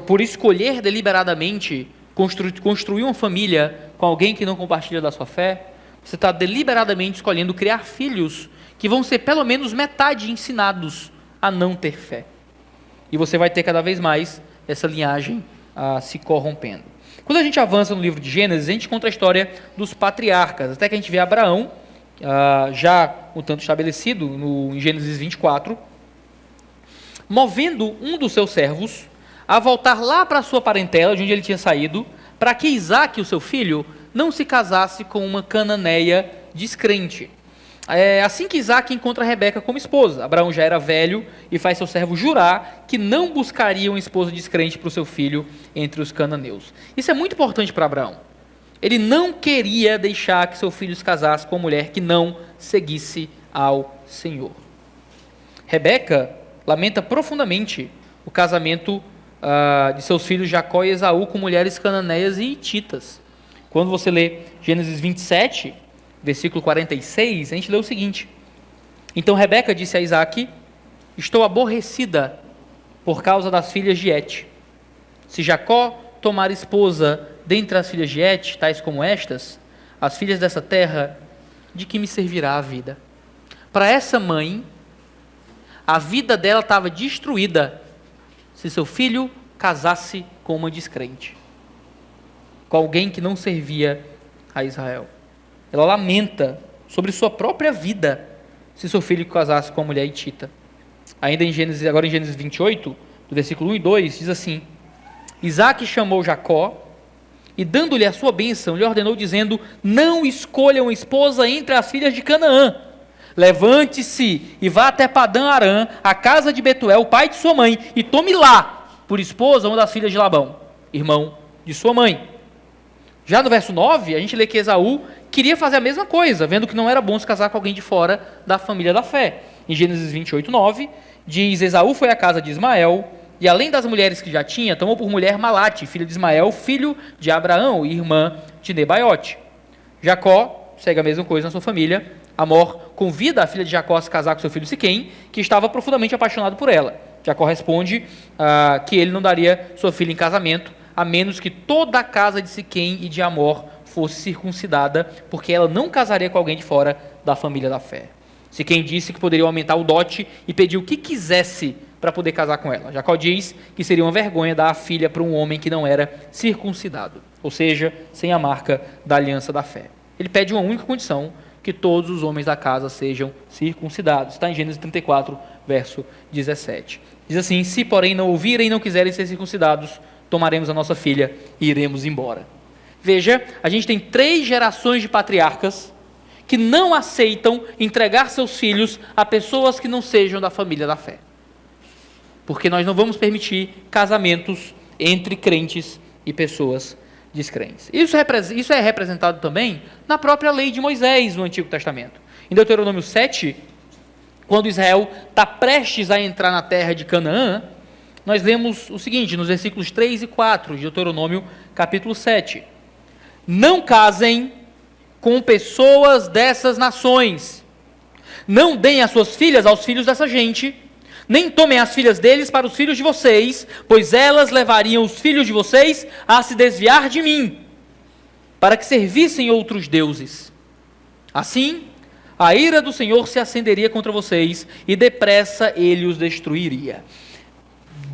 Speaker 1: por escolher deliberadamente construir uma família com alguém que não compartilha da sua fé, você está deliberadamente escolhendo criar filhos que vão ser pelo menos metade ensinados a não ter fé. E você vai ter cada vez mais essa linhagem se corrompendo. Quando a gente avança no livro de Gênesis, a gente conta a história dos patriarcas, até que a gente vê Abraão, já um tanto estabelecido, em Gênesis 24, movendo um dos seus servos a voltar lá para a sua parentela, de onde ele tinha saído, para que Isaque, o seu filho, não se casasse com uma cananeia descrente. Assim que Isaque encontra Rebeca como esposa, Abraão já era velho e faz seu servo jurar que não buscaria uma esposa descrente para o seu filho entre os cananeus. Isso é muito importante para Abraão. Ele não queria deixar que seu filho se casasse com uma mulher que não seguisse ao Senhor. Rebeca lamenta profundamente o casamento de seus filhos Jacó e Esaú com mulheres cananeias e hititas. Quando você lê Gênesis 27, versículo 46, a gente lê o seguinte: então Rebeca disse a Isaque, estou aborrecida por causa das filhas de Et. Se Jacó tomar esposa dentre as filhas de Et, tais como estas, as filhas dessa terra, de que me servirá a vida? Para essa mãe, a vida dela estava destruída se seu filho casasse com uma descrente, com alguém que não servia a Israel. Ela lamenta sobre sua própria vida se seu filho casasse com uma mulher hitita. Ainda agora em Gênesis 28, do versículo 1 e 2, diz assim: Isaque chamou Jacó e, dando-lhe a sua bênção, lhe ordenou, dizendo: não escolha uma esposa entre as filhas de Canaã. Levante-se e vá até Padã-Arã, a casa de Betuel, pai de sua mãe, e tome lá por esposa uma das filhas de Labão, irmão de sua mãe. Já no verso 9, a gente lê que Esaú queria fazer a mesma coisa, vendo que não era bom se casar com alguém de fora da família da fé. Em Gênesis 28, 9, diz: Esaú foi à casa de Ismael, e além das mulheres que já tinha, tomou por mulher Malate, filha de Ismael, filho de Abraão e irmã de Nebaiote. Jacó segue a mesma coisa na sua família. Amor convida a filha de Jacó a se casar com seu filho Siquém, que estava profundamente apaixonado por ela. Jacó responde que ele não daria sua filha em casamento, a menos que toda a casa de Siquém e de Amor fosse circuncidada, porque ela não casaria com alguém de fora da família da fé. Siquém disse que poderiam aumentar o dote e pediu o que quisesse para poder casar com ela. Jacó diz que seria uma vergonha dar a filha para um homem que não era circuncidado, ou seja, sem a marca da aliança da fé. Ele pede uma única condição, que todos os homens da casa sejam circuncidados. Está em Gênesis 34, verso 17. Diz assim: se porém não ouvirem e não quiserem ser circuncidados, tomaremos a nossa filha e iremos embora. Veja, a gente tem 3 gerações de patriarcas que não aceitam entregar seus filhos a pessoas que não sejam da família da fé. Porque nós não vamos permitir casamentos entre crentes e pessoas descrentes. Isso é representado também na própria lei de Moisés no Antigo Testamento. Em Deuteronômio 7, quando Israel está prestes a entrar na terra de Canaã, nós lemos o seguinte, nos versículos 3 e 4 de Deuteronômio capítulo 7. Não casem com pessoas dessas nações. Não deem as suas filhas aos filhos dessa gente, nem tomem as filhas deles para os filhos de vocês, pois elas levariam os filhos de vocês a se desviar de mim, para que servissem outros deuses. Assim, a ira do Senhor se acenderia contra vocês, e depressa ele os destruiria.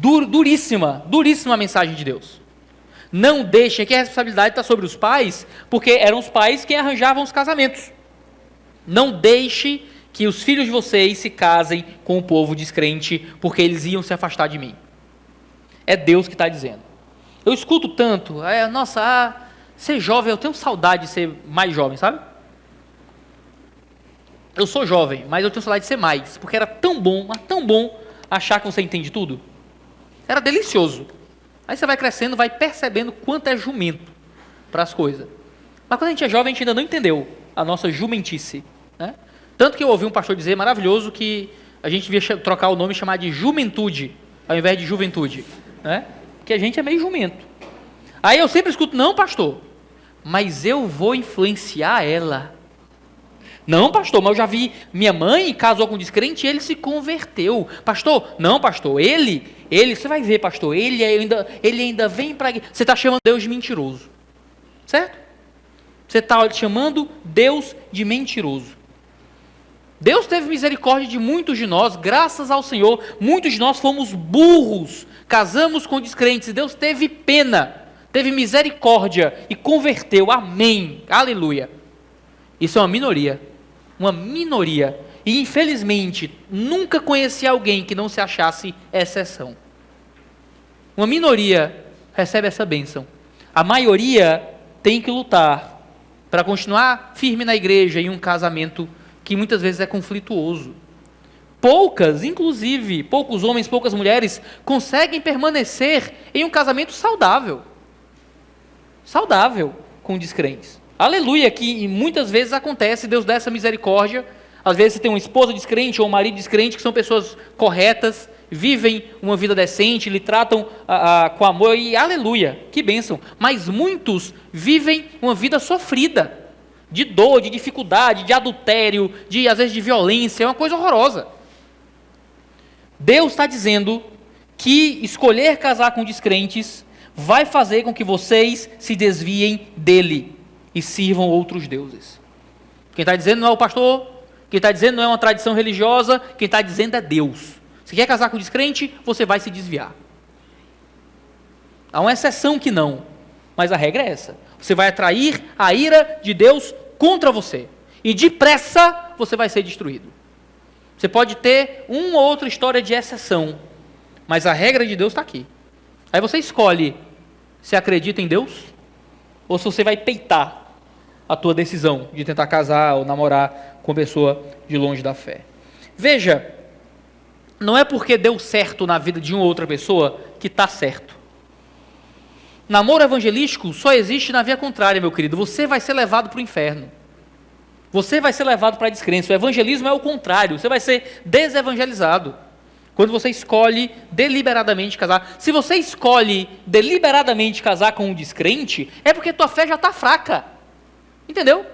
Speaker 1: Duríssima a mensagem de Deus. Não deixem, aqui a responsabilidade está sobre os pais, porque eram os pais quem arranjavam os casamentos. Não deixe que os filhos de vocês se casem com o povo descrente, porque eles iam se afastar de mim. É Deus que está dizendo. Eu escuto tanto, ser jovem, eu tenho saudade de ser mais jovem, sabe? Eu sou jovem, mas eu tenho saudade de ser mais, porque era tão bom, mas tão bom achar que você entende tudo. Era delicioso. Aí você vai crescendo, vai percebendo quanto é jumento para as coisas. Mas quando a gente é jovem, a gente ainda não entendeu a nossa jumentice, né? Tanto que eu ouvi um pastor dizer, maravilhoso, que a gente devia trocar o nome e chamar de jumentude, ao invés de juventude, né? Porque a gente é meio jumento. Aí eu sempre escuto, não, pastor, mas eu vou influenciar ela. Não, pastor, mas eu já vi minha mãe casou com um descrente e ele se converteu. Pastor, não, pastor, ele, você vai ver, pastor, ele ainda vem para... Você está chamando Deus de mentiroso, certo? Você está chamando Deus de mentiroso. Deus teve misericórdia de muitos de nós, graças ao Senhor. Muitos de nós fomos burros, casamos com descrentes, e Deus teve pena, teve misericórdia e converteu, amém, aleluia. Isso é uma minoria, e infelizmente, nunca conheci alguém que não se achasse exceção. Uma minoria recebe essa bênção, a maioria tem que lutar para continuar firme na igreja em um casamento que muitas vezes é conflituoso. Poucos homens, poucas mulheres conseguem permanecer em um casamento saudável com descrentes. Aleluia, que muitas vezes acontece, Deus dá essa misericórdia. Às vezes você tem uma esposa descrente ou um marido descrente que são pessoas corretas, vivem uma vida decente, lhe tratam com amor e aleluia, que bênção. Mas muitos vivem uma vida sofrida, de dor, de dificuldade, de adultério, às vezes de violência, é uma coisa horrorosa. Deus está dizendo que escolher casar com descrentes vai fazer com que vocês se desviem dele e sirvam outros deuses. Quem está dizendo não é o pastor, quem está dizendo não é uma tradição religiosa, quem está dizendo é Deus. Se quer casar com descrente, você vai se desviar. Há uma exceção que não, mas a regra é essa. Você vai atrair a ira de Deus contra você. E depressa você vai ser destruído. Você pode ter uma ou outra história de exceção, mas a regra de Deus está aqui. Aí você escolhe se acredita em Deus ou se você vai peitar a tua decisão de tentar casar ou namorar com uma pessoa de longe da fé. Veja, não é porque deu certo na vida de uma ou outra pessoa que está certo. Namoro evangelístico só existe na via contrária, meu querido. Você vai ser levado para o inferno. Você vai ser levado para a descrença. O evangelismo é o contrário. Você vai ser desevangelizado. Quando você escolhe deliberadamente casar. Se você escolhe deliberadamente casar com um descrente, é porque tua fé já está fraca. Entendeu?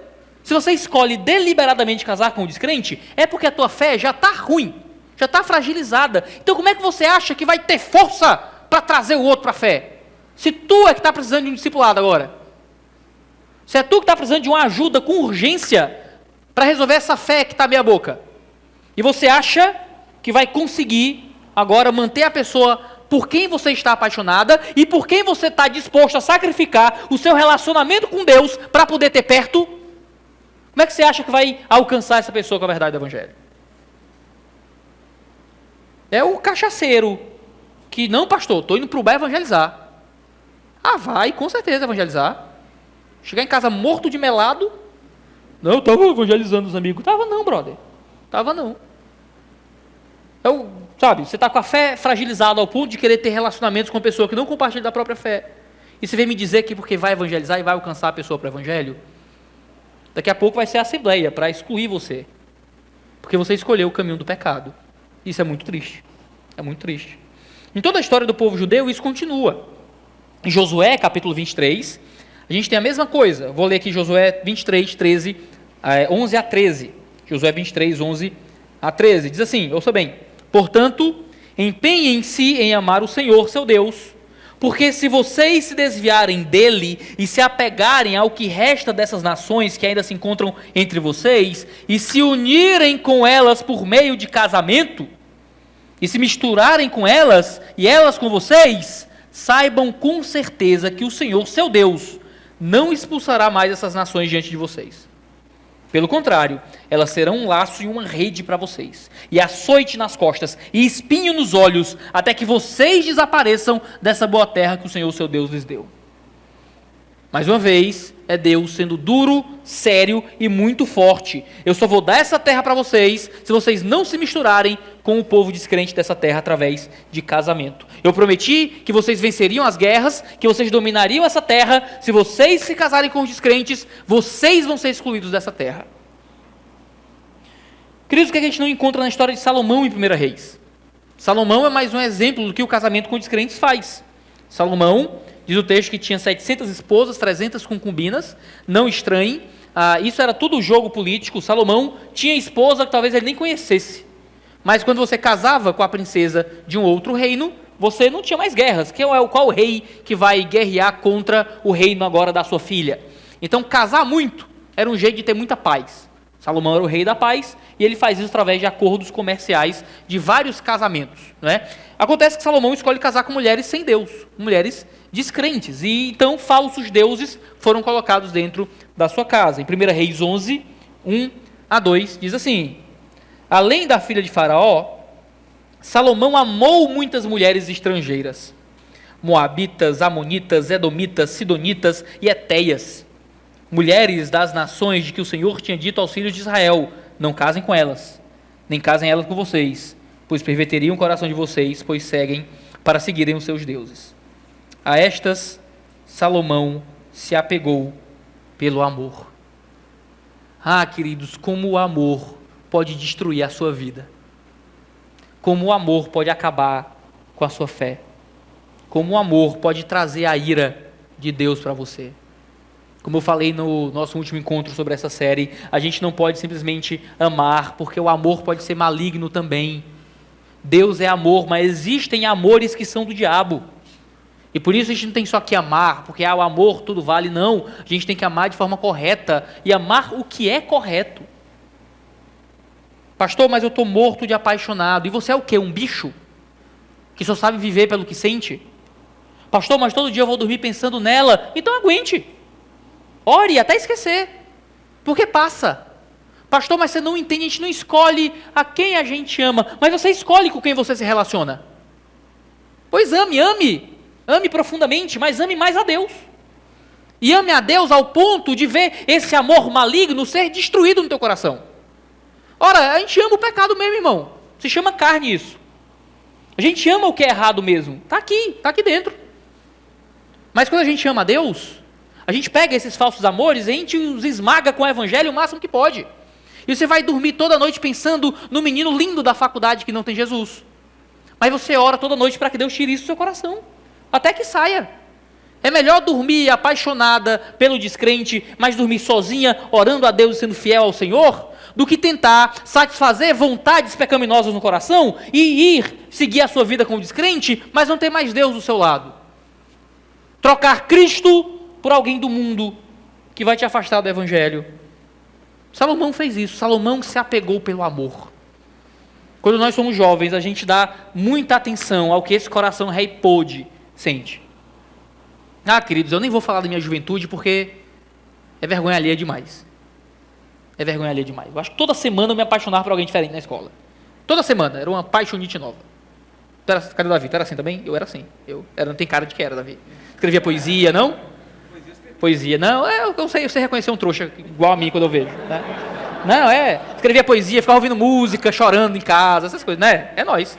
Speaker 1: Se você escolhe deliberadamente casar com um descrente, é porque a tua fé já está ruim, já está fragilizada. Então como é que você acha que vai ter força para trazer o outro para a fé? Se tu é que está precisando de um discipulado agora. Se é tu que está precisando de uma ajuda com urgência para resolver essa fé que está meia boca. E você acha que vai conseguir agora manter a pessoa por quem você está apaixonada e por quem você está disposto a sacrificar o seu relacionamento com Deus para poder ter perto? Como é que você acha que vai alcançar essa pessoa com a verdade do Evangelho? É o cachaceiro que, não, pastor, estou indo para o bar evangelizar. Ah, vai, com certeza evangelizar. Chegar em casa morto de melado. Não, eu estava evangelizando os amigos. Estava não, brother. Estava não. Sabe, você está com a fé fragilizada ao ponto de querer ter relacionamentos com uma pessoa que não compartilha da própria fé. E você vem me dizer que porque vai evangelizar e vai alcançar a pessoa para o evangelho, daqui a pouco vai ser a assembleia para excluir você. Porque você escolheu o caminho do pecado. Isso é muito triste. É muito triste. Em toda a história do povo judeu, isso continua. Em Josué, capítulo 23, a gente tem a mesma coisa. Vou ler aqui Josué 23, 11 a 13. Josué 23, 11 a 13. Diz assim, ouça bem. Portanto, empenhem-se em amar o Senhor, seu Deus, porque se vocês se desviarem dele e se apegarem ao que resta dessas nações que ainda se encontram entre vocês, e se unirem com elas por meio de casamento, e se misturarem com elas, e elas com vocês, saibam com certeza que o Senhor, seu Deus, não expulsará mais essas nações diante de vocês. Pelo contrário, elas serão um laço e uma rede para vocês, e açoite nas costas, e espinho nos olhos, até que vocês desapareçam dessa boa terra que o Senhor, seu Deus, lhes deu. Mais uma vez, é Deus sendo duro, sério e muito forte. Eu só vou dar essa terra para vocês, se vocês não se misturarem com o povo descrente dessa terra através de casamento. Eu prometi que vocês venceriam as guerras, que vocês dominariam essa terra. Se vocês se casarem com os descrentes, vocês vão ser excluídos dessa terra. Queridos, o que a gente não encontra na história de Salomão em 1 Reis? Salomão é mais um exemplo do que o casamento com descrentes faz. Salomão, diz o texto que tinha 700 esposas, 300 concubinas. Não estranhem, isso era tudo jogo político. Salomão tinha esposa que talvez ele nem conhecesse. Mas quando você casava com a princesa de um outro reino, você não tinha mais guerras. Qual rei que vai guerrear contra o reino agora da sua filha? Então, casar muito era um jeito de ter muita paz. Salomão era o rei da paz e ele faz isso através de acordos comerciais de vários casamentos. Não é? Acontece que Salomão escolhe casar com mulheres sem Deus, mulheres descrentes. E então falsos deuses foram colocados dentro da sua casa. Em 1 Reis 11, 1 a 2, diz assim: além da filha de Faraó, Salomão amou muitas mulheres estrangeiras, moabitas, amonitas, edomitas, sidonitas e etéias, mulheres das nações de que o Senhor tinha dito aos filhos de Israel: não casem com elas, nem casem elas com vocês, pois perverteriam o coração de vocês, pois seguem para seguirem os seus deuses. A estas Salomão se apegou pelo amor. Ah, queridos, como o amor pode destruir a sua vida. Como o amor pode acabar com a sua fé. Como o amor pode trazer a ira de Deus para você. Como eu falei no nosso último encontro sobre essa série, a gente não pode simplesmente amar, porque o amor pode ser maligno também. Deus é amor, mas existem amores que são do diabo. E por isso a gente não tem só que amar, porque o amor tudo vale, não. A gente tem que amar de forma correta e amar o que é correto. Pastor, mas eu estou morto de apaixonado. E você é o quê? Um bicho? Que só sabe viver pelo que sente? Pastor, mas todo dia eu vou dormir pensando nela. Então aguente. Ore até esquecer. Porque passa. Pastor, mas você não entende, a gente não escolhe a quem a gente ama. Mas você escolhe com quem você se relaciona. Pois ame. Ame profundamente, mas ame mais a Deus. E ame a Deus ao ponto de ver esse amor maligno ser destruído no teu coração. Ora, a gente ama o pecado mesmo, irmão. Se chama carne isso. A gente ama o que é errado mesmo. Está aqui dentro. Mas quando a gente ama a Deus, a gente pega esses falsos amores e a gente os esmaga com o evangelho o máximo que pode. E você vai dormir toda noite pensando no menino lindo da faculdade que não tem Jesus. Mas você ora toda noite para que Deus tire isso do seu coração. Até que saia. É melhor dormir apaixonada pelo descrente, mas dormir sozinha, orando a Deus e sendo fiel ao Senhor, do que tentar satisfazer vontades pecaminosas no coração e ir seguir a sua vida como descrente, mas não ter mais Deus do seu lado. Trocar Cristo por alguém do mundo que vai te afastar do Evangelho. Salomão fez isso. Salomão se apegou pelo amor. Quando nós somos jovens, a gente dá muita atenção ao que esse coração reipode sente. Queridos, eu nem vou falar da minha juventude porque é vergonha alheia demais. É vergonha alheia demais. Eu acho que toda semana eu me apaixonava por alguém diferente na escola. Toda semana, era uma paixonite nova. Cadê o Davi? Tu era assim também? Eu era assim. Não tem cara de que era, Davi. Escrevia poesia, não? Poesia, não. Eu sei reconhecer um trouxa igual a mim quando eu vejo. Né? Não, escrevia poesia, ficava ouvindo música, chorando em casa, essas coisas, né? É nóis.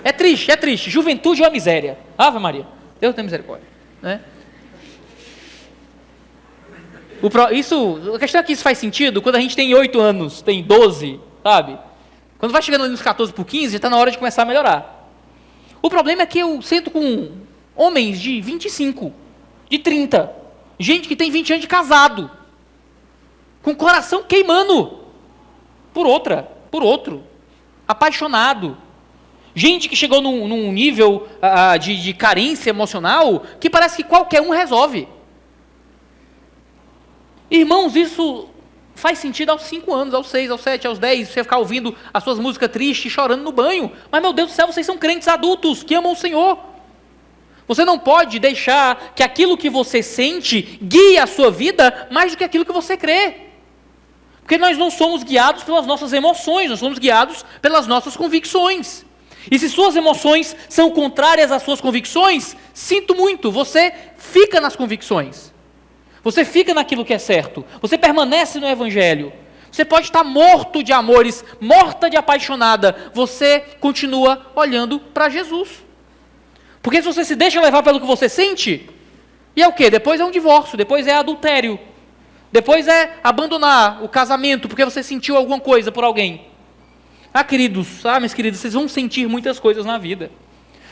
Speaker 1: É triste. Juventude é uma miséria. Ave Maria. Deus tem misericórdia. Né? A questão é que isso faz sentido quando a gente tem 8 anos, tem 12, sabe? Quando vai chegando ali nos 14 por 15, já está na hora de começar a melhorar. O problema é que eu sento com homens de 25, de 30, gente que tem 20 anos de casado, com o coração queimando por outro, apaixonado. Gente que chegou num nível de carência emocional que parece que qualquer um resolve. Irmãos, isso faz sentido aos 5 anos, aos 6, aos 7, aos 10, você ficar ouvindo as suas músicas tristes, chorando no banho. Mas, meu Deus do céu, vocês são crentes adultos que amam o Senhor. Você não pode deixar que aquilo que você sente guie a sua vida mais do que aquilo que você crê. Porque nós não somos guiados pelas nossas emoções, nós somos guiados pelas nossas convicções. E se suas emoções são contrárias às suas convicções, sinto muito, você fica nas convicções. Você fica naquilo que é certo. Você permanece no Evangelho. Você pode estar morto de amores, morta de apaixonada. Você continua olhando para Jesus. Porque se você se deixa levar pelo que você sente, e é o quê? Depois é um divórcio, depois é adultério. Depois é abandonar o casamento porque você sentiu alguma coisa por alguém. Queridos, meus queridos, vocês vão sentir muitas coisas na vida.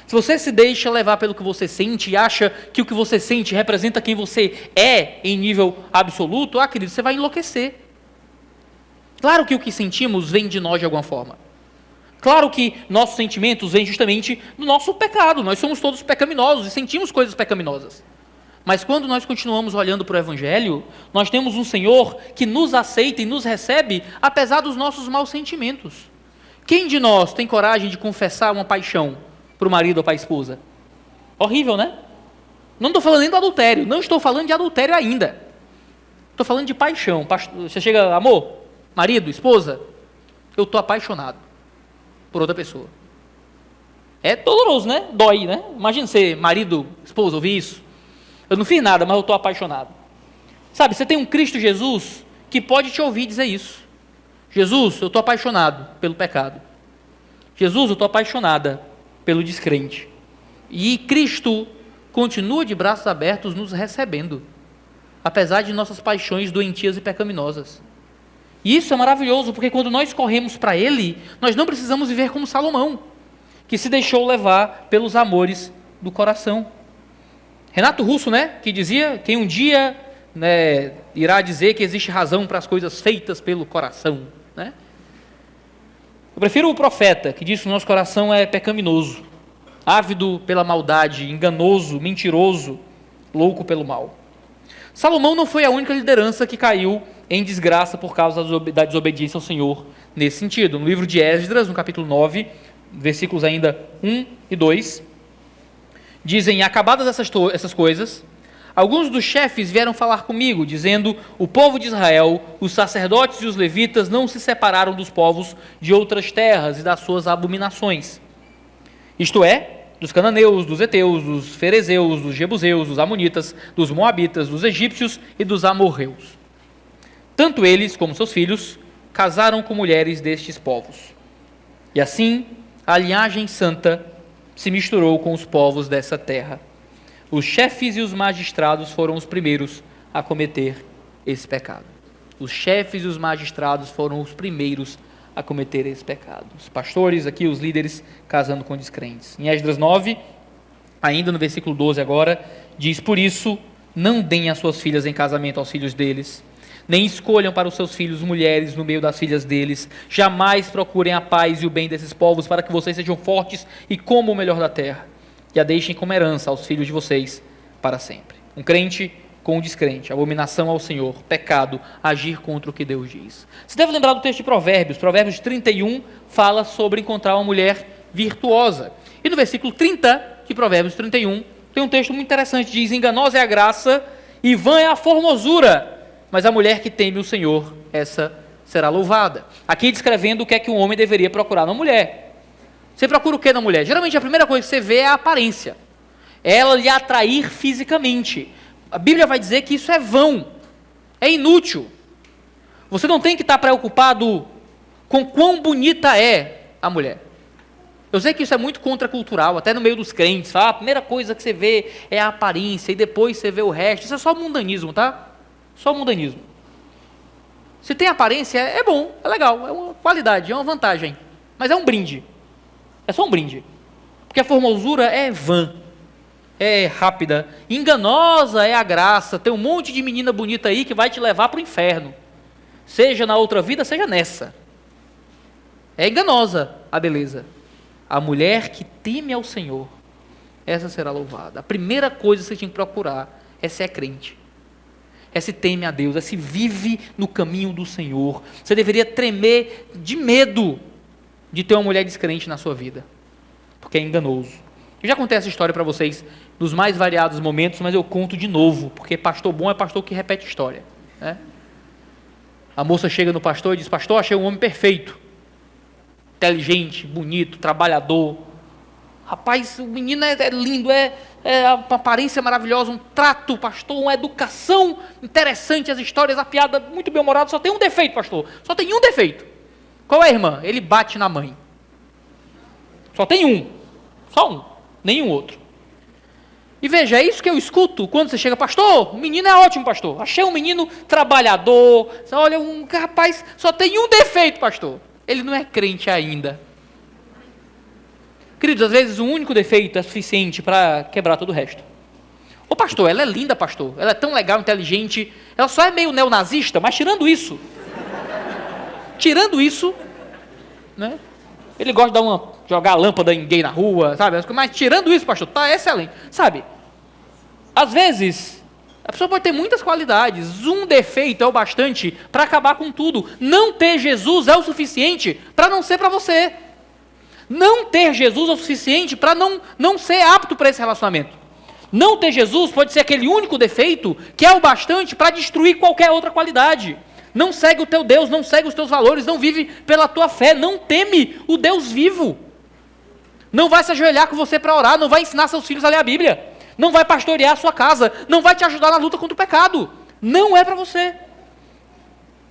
Speaker 1: Se você se deixa levar pelo que você sente e acha que o que você sente representa quem você é em nível absoluto, querido, você vai enlouquecer. Claro que o que sentimos vem de nós de alguma forma. Claro que nossos sentimentos vêm justamente do nosso pecado. Nós somos todos pecaminosos e sentimos coisas pecaminosas. Mas quando nós continuamos olhando para o Evangelho, nós temos um Senhor que nos aceita e nos recebe apesar dos nossos maus sentimentos. Quem de nós tem coragem de confessar uma paixão para o marido ou para a esposa? Horrível, né? Não estou falando nem do adultério, não estou falando de adultério ainda. Estou falando de paixão. Você chega, amor, marido, esposa, eu estou apaixonado por outra pessoa. É doloroso, né? Dói, né? Imagina ser marido, esposa, ouvir isso. Eu não fiz nada, mas eu estou apaixonado. Sabe, você tem um Cristo Jesus que pode te ouvir dizer isso. Jesus, eu estou apaixonado pelo pecado. Jesus, eu estou apaixonada pelo descrente. E Cristo continua de braços abertos nos recebendo, apesar de nossas paixões doentias e pecaminosas. E isso é maravilhoso, porque quando nós corremos para Ele, nós não precisamos viver como Salomão, que se deixou levar pelos amores do coração. Renato Russo, que dizia, quem um dia irá dizer que existe razão para as coisas feitas pelo coração. Eu prefiro o profeta, que diz que o nosso coração é pecaminoso, ávido pela maldade, enganoso, mentiroso, louco pelo mal. Salomão não foi a única liderança que caiu em desgraça por causa da desobediência ao Senhor nesse sentido. No livro de Esdras, no capítulo 9, versículos ainda 1 e 2, dizem: acabadas essas coisas, alguns dos chefes vieram falar comigo, dizendo: o povo de Israel, os sacerdotes e os levitas não se separaram dos povos de outras terras e das suas abominações. Isto é, dos cananeus, dos heteus, dos ferezeus, dos jebuseus, dos amonitas, dos moabitas, dos egípcios e dos amorreus. Tanto eles como seus filhos casaram com mulheres destes povos. E assim, a linhagem santa se misturou com os povos dessa terra. Os chefes e os magistrados foram os primeiros a cometer esse pecado. Os chefes e os magistrados foram os primeiros a cometer esse pecado. Os pastores aqui, os líderes, casando com descrentes. Em Esdras 9, Ainda no versículo 12 agora, diz: por isso, não deem as suas filhas em casamento aos filhos deles, nem escolham para os seus filhos mulheres no meio das filhas deles. Jamais procurem a paz e o bem desses povos, para que vocês sejam fortes e comam o melhor da terra, e a deixem como herança aos filhos de vocês para sempre. Um crente com um descrente, abominação ao Senhor, pecado, agir contra o que Deus diz. Você deve lembrar do texto de Provérbios. Provérbios 31 fala sobre encontrar uma mulher virtuosa. E no versículo 30 de Provérbios 31, tem um texto muito interessante, diz: enganosa é a graça e vã é a formosura, mas a mulher que teme o Senhor, essa será louvada. Aqui descrevendo o que é que um homem deveria procurar na mulher. Você procura o que na mulher? Geralmente a primeira coisa que você vê é a aparência. Ela lhe atrair fisicamente. A Bíblia vai dizer que isso é vão, é inútil. Você não tem que estar preocupado com quão bonita é a mulher. Eu sei que isso é muito contracultural, até no meio dos crentes. A primeira coisa que você vê é a aparência e depois você vê o resto. Isso é só mundanismo, tá? Só mundanismo. Se tem aparência, é bom, é legal, é uma qualidade, é uma vantagem. Mas é um brinde. É só um brinde. Porque a formosura é vã, é rápida. Enganosa é a graça. Tem um monte de menina bonita aí que vai te levar para o inferno. Seja na outra vida, seja nessa. É enganosa a beleza. A mulher que teme ao Senhor, essa será louvada. A primeira coisa que você tinha que procurar é se é crente. É se teme a Deus, é se vive no caminho do Senhor. Você deveria tremer de medo de ter uma mulher descrente na sua vida, porque é enganoso. Eu já contei essa história para vocês nos mais variados momentos, mas eu conto de novo, porque pastor bom é pastor que repete história, né? A moça chega no pastor e diz: pastor, achei um homem perfeito, inteligente, bonito, trabalhador. Rapaz, o menino é lindo, é uma aparência maravilhosa, um trato, pastor, uma educação interessante, as histórias, a piada muito bem-humorada. Só tem um defeito, pastor, só tem um defeito. Qual é, irmã? Ele bate na mãe. Só tem um, só um, nenhum outro. E veja, é isso que eu escuto quando você chega: pastor, o menino é ótimo, pastor, achei um menino trabalhador. Você olha, um rapaz, só tem um defeito, pastor, ele não é crente ainda. Queridos, às vezes um único defeito é suficiente para quebrar todo o resto. Ô pastor, ela é linda, pastor, ela é tão legal, inteligente, ela só é meio neonazista, mas tirando isso, né? Ele gosta de jogar lâmpada em gay na rua, sabe? Mas tirando isso, pastor, tá excelente, sabe? Às vezes, a pessoa pode ter muitas qualidades, um defeito é o bastante para acabar com tudo. Não ter Jesus é o suficiente para não ser para você. Não ter Jesus é o suficiente para não ser apto para esse relacionamento. Não ter Jesus pode ser aquele único defeito que é o bastante para destruir qualquer outra qualidade. Não segue o teu Deus, não segue os teus valores, não vive pela tua fé, não teme o Deus vivo. Não vai se ajoelhar com você para orar, não vai ensinar seus filhos a ler a Bíblia, não vai pastorear a sua casa, não vai te ajudar na luta contra o pecado. Não é para você.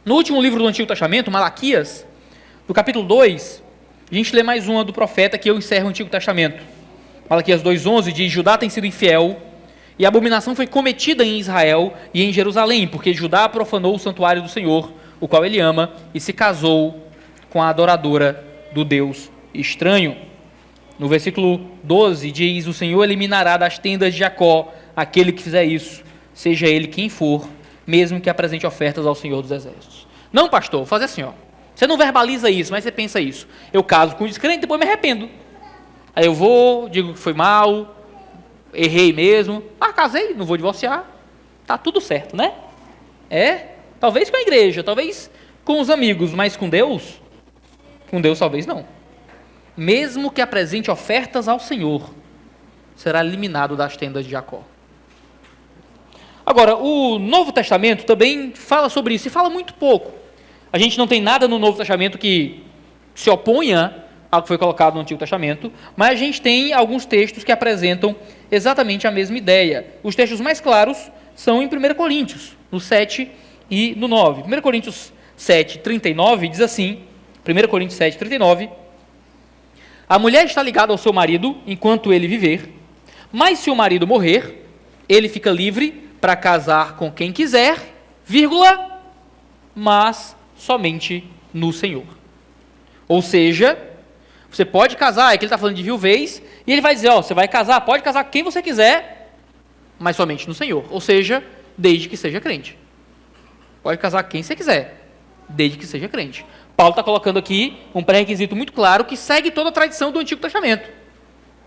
Speaker 1: No último livro do Antigo Testamento, Malaquias, no capítulo 2, a gente lê mais uma do profeta que eu encerro o Antigo Testamento. Malaquias 2,11 diz: Judá tem sido infiel, e a abominação foi cometida em Israel e em Jerusalém, porque Judá profanou o santuário do Senhor, o qual ele ama, e se casou com a adoradora do Deus estranho. No versículo 12 diz: o Senhor eliminará das tendas de Jacó aquele que fizer isso, seja ele quem for, mesmo que apresente ofertas ao Senhor dos Exércitos. Não, pastor, vou fazer assim, ó. Você não verbaliza isso, mas você pensa isso: eu caso com um descrente, depois me arrependo. Aí eu vou, digo que foi mal, errei mesmo, casei, não vou divorciar, tá tudo certo, né? Talvez com a igreja, talvez com os amigos, mas com Deus talvez não. Mesmo que apresente ofertas ao Senhor, será eliminado das tendas de Jacó. Agora, o Novo Testamento também fala sobre isso, e fala muito pouco. A gente não tem nada no Novo Testamento que se oponha ao que foi colocado no Antigo Testamento, mas a gente tem alguns textos que apresentam exatamente a mesma ideia. Os textos mais claros são em 1 Coríntios, no 7 e no 9. 1 Coríntios 7, 39 diz assim, 1 Coríntios 7, 39, a mulher está ligada ao seu marido enquanto ele viver, mas se o marido morrer, ele fica livre para casar com quem quiser, mas somente no Senhor. Ou seja, Você pode casar, é que ele está falando de viuvez, e ele vai dizer, ó, você vai casar, pode casar com quem você quiser, mas somente no Senhor. Ou seja, desde que seja crente. Pode casar com quem você quiser, desde que seja crente. Paulo está colocando aqui um pré-requisito muito claro que segue toda a tradição do Antigo Testamento.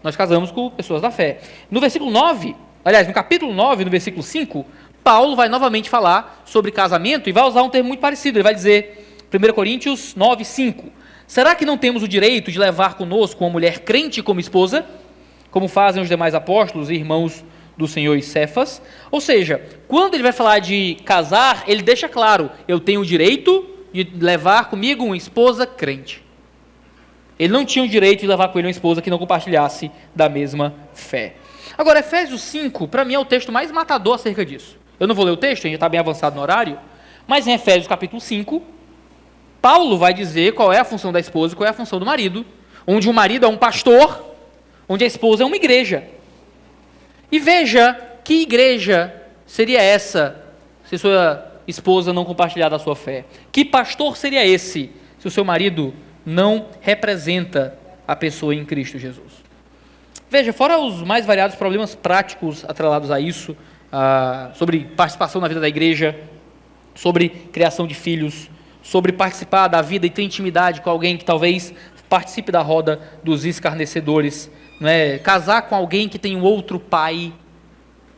Speaker 1: Nós casamos com pessoas da fé. No versículo 9, aliás, no capítulo 9, no versículo 5, Paulo vai novamente falar sobre casamento e vai usar um termo muito parecido. Ele vai dizer, 1 Coríntios 9, 5, será que não temos o direito de levar conosco uma mulher crente como esposa, como fazem os demais apóstolos e irmãos do Senhor e Cefas? Ou seja, quando ele vai falar de casar, ele deixa claro, eu tenho o direito de levar comigo uma esposa crente. Ele não tinha o direito de levar com ele uma esposa que não compartilhasse da mesma fé. Agora, Efésios 5, para mim, é o texto mais matador acerca disso. Eu não vou ler o texto, a gente está bem avançado no horário, mas em Efésios capítulo 5, Paulo vai dizer qual é a função da esposa e qual é a função do marido, onde o marido é um pastor, onde a esposa é uma igreja. E veja que igreja seria essa se sua esposa não compartilhar da sua fé. Que pastor seria esse se o seu marido não representa a pessoa em Cristo Jesus? Veja, fora os mais variados problemas práticos atrelados a isso, sobre participação na vida da igreja, sobre criação de filhos, sobre participar da vida e ter intimidade com alguém que talvez participe da roda dos escarnecedores, não é? Casar com alguém que tem um outro pai,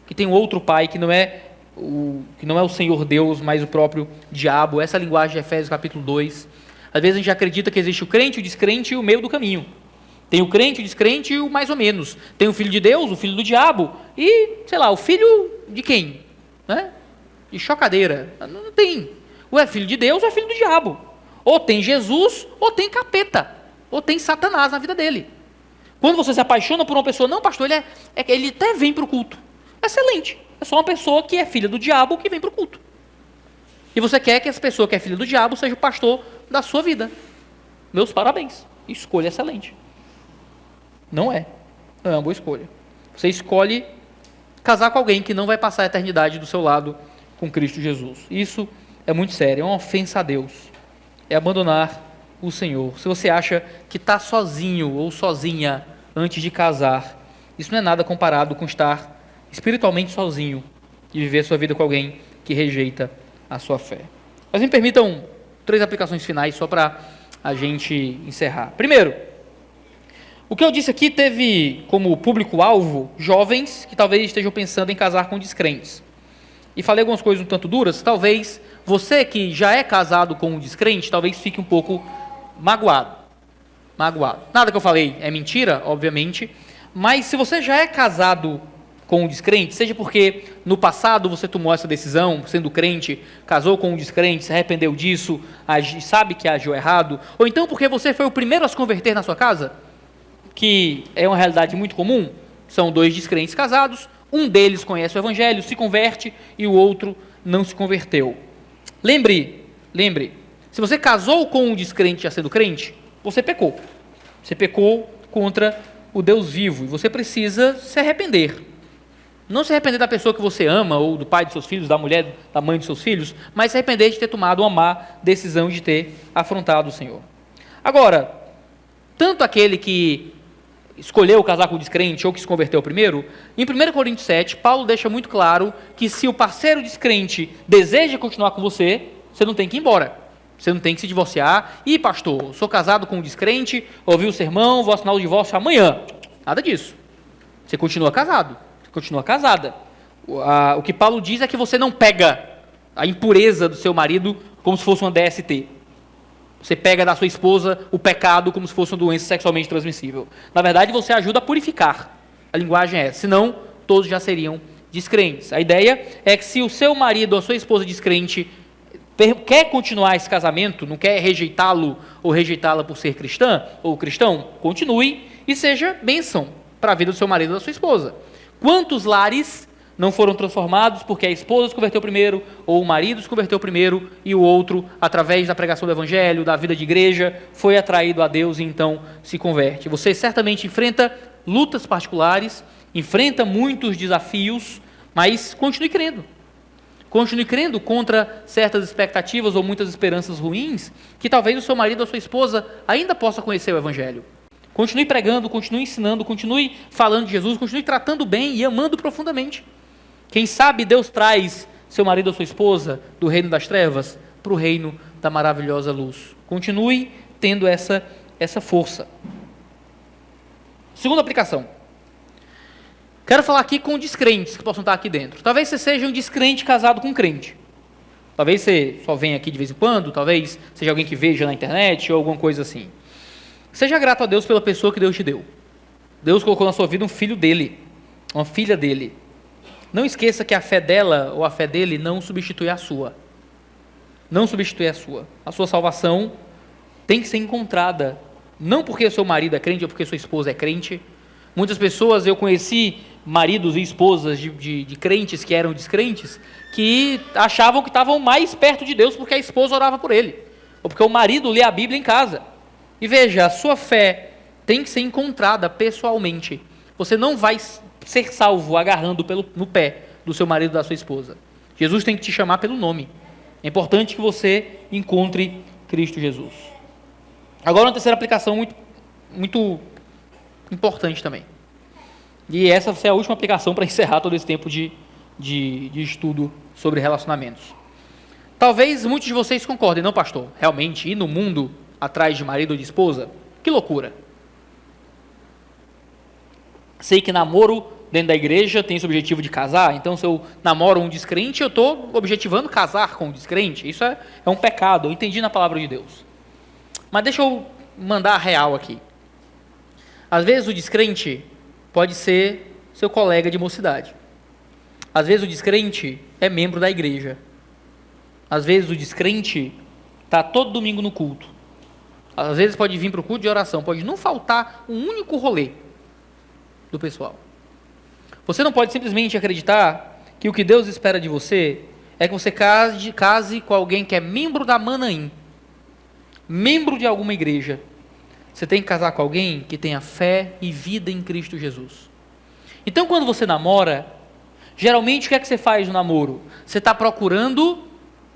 Speaker 1: que não é o Senhor Deus, mas o próprio diabo. Essa é a linguagem de Efésios capítulo 2. Às vezes a gente acredita que existe o crente, o descrente e o meio do caminho. Tem o crente, o descrente e o mais ou menos. Tem o filho de Deus, o filho do diabo e, sei lá, o filho de quem? Né? De chocadeira. Não tem. Ou é filho de Deus ou é filho do diabo. Ou tem Jesus ou tem capeta. Ou tem Satanás na vida dele. Quando você se apaixona por uma pessoa, não, pastor, ele até vem para o culto. Excelente. É só uma pessoa que é filha do diabo que vem para o culto. E você quer que essa pessoa que é filha do diabo seja o pastor da sua vida. Meus parabéns. Escolha excelente. Não é uma boa escolha. Você escolhe casar com alguém que não vai passar a eternidade do seu lado com Cristo Jesus. Isso é muito sério, é uma ofensa a Deus. É abandonar o Senhor. Se você acha que está sozinho ou sozinha antes de casar, isso não é nada comparado com estar espiritualmente sozinho e viver a sua vida com alguém que rejeita a sua fé. Mas me permitam 3 aplicações finais só para a gente encerrar. Primeiro, o que eu disse aqui teve como público-alvo jovens que talvez estejam pensando em casar com descrentes. E falei algumas coisas um tanto duras, talvez você que já é casado com um descrente, talvez fique um pouco magoado. Nada que eu falei é mentira, obviamente, mas se você já é casado com um descrente, seja porque no passado você tomou essa decisão, sendo crente, casou com um descrente, se arrependeu disso, sabe que agiu errado, ou então porque você foi o primeiro a se converter na sua casa, que é uma realidade muito comum, são 2 descrentes casados, um deles conhece o evangelho, se converte e o outro não se converteu. Lembre, se você casou com um descrente já sendo crente, você pecou. Você pecou contra o Deus vivo e você precisa se arrepender. Não se arrepender da pessoa que você ama, ou do pai de seus filhos, da mulher, da mãe de seus filhos, mas se arrepender de ter tomado uma má decisão de ter afrontado o Senhor. Agora, tanto aquele que escolheu casar com o descrente ou que se converteu primeiro, em 1 Coríntios 7, Paulo deixa muito claro que se o parceiro descrente deseja continuar com você, você não tem que ir embora. Você não tem que se divorciar. Ih, pastor, sou casado com um descrente, ouvi o sermão, vou assinar o divórcio amanhã. Nada disso. Você continua casado. Continua casada. O que Paulo diz é que você não pega a impureza do seu marido como se fosse uma DST. Você pega da sua esposa o pecado como se fosse uma doença sexualmente transmissível. Na verdade, você ajuda a purificar. A linguagem é essa. Senão, todos já seriam descrentes. A ideia é que se o seu marido ou a sua esposa descrente quer continuar esse casamento, não quer rejeitá-lo ou rejeitá-la por ser cristã ou cristão, continue e seja bênção para a vida do seu marido ou da sua esposa. Quantos lares não foram transformados porque a esposa se converteu primeiro, ou o marido se converteu primeiro, e o outro, através da pregação do evangelho, da vida de igreja, foi atraído a Deus e então se converte. Você certamente enfrenta lutas particulares, enfrenta muitos desafios, mas continue crendo. Continue crendo contra certas expectativas ou muitas esperanças ruins, que talvez o seu marido ou a sua esposa ainda possa conhecer o evangelho. Continue pregando, continue ensinando, continue falando de Jesus, continue tratando bem e amando profundamente. Quem sabe Deus traz seu marido ou sua esposa do reino das trevas para o reino da maravilhosa luz. Continue tendo essa força. Segunda aplicação. Quero falar aqui com descrentes que possam estar aqui dentro. Talvez você seja um descrente casado com um crente. Talvez você só venha aqui de vez em quando, talvez seja alguém que veja na internet ou alguma coisa assim. Seja grato a Deus pela pessoa que Deus te deu. Deus colocou na sua vida um filho dele, uma filha dele. Não esqueça que a fé dela ou a fé dele não substitui a sua. Não substitui a sua. A sua salvação tem que ser encontrada, não porque seu marido é crente ou porque sua esposa é crente. Muitas pessoas, eu conheci maridos e esposas de crentes que eram descrentes, que achavam que estavam mais perto de Deus porque a esposa orava por ele, ou porque o marido lê a Bíblia em casa. E veja, a sua fé tem que ser encontrada pessoalmente. Você não vai ser salvo agarrando no pé do seu marido ou da sua esposa. Jesus tem que te chamar pelo nome. É importante que você encontre Cristo Jesus. Agora uma terceira aplicação muito importante também. E essa é a última aplicação para encerrar todo esse tempo de estudo sobre relacionamentos. Talvez muitos de vocês concordem, não, pastor? Realmente ir no mundo atrás de marido ou de esposa? Que loucura. Sei que namoro dentro da igreja tem esse objetivo de casar, então se eu namoro um descrente, eu estou objetivando casar com um descrente. Isso é um pecado, eu entendi na palavra de Deus. Mas deixa eu mandar a real aqui. Às vezes o descrente pode ser seu colega de mocidade. Às vezes o descrente é membro da igreja. Às vezes o descrente está todo domingo no culto. Às vezes pode vir para o culto de oração, pode não faltar um único rolê do pessoal. Você não pode simplesmente acreditar que o que Deus espera de você é que você case com alguém que é membro da Manaim, membro de alguma igreja. Você tem que casar com alguém que tenha fé e vida em Cristo Jesus. Então, quando você namora, geralmente o que é que você faz no namoro? Você está procurando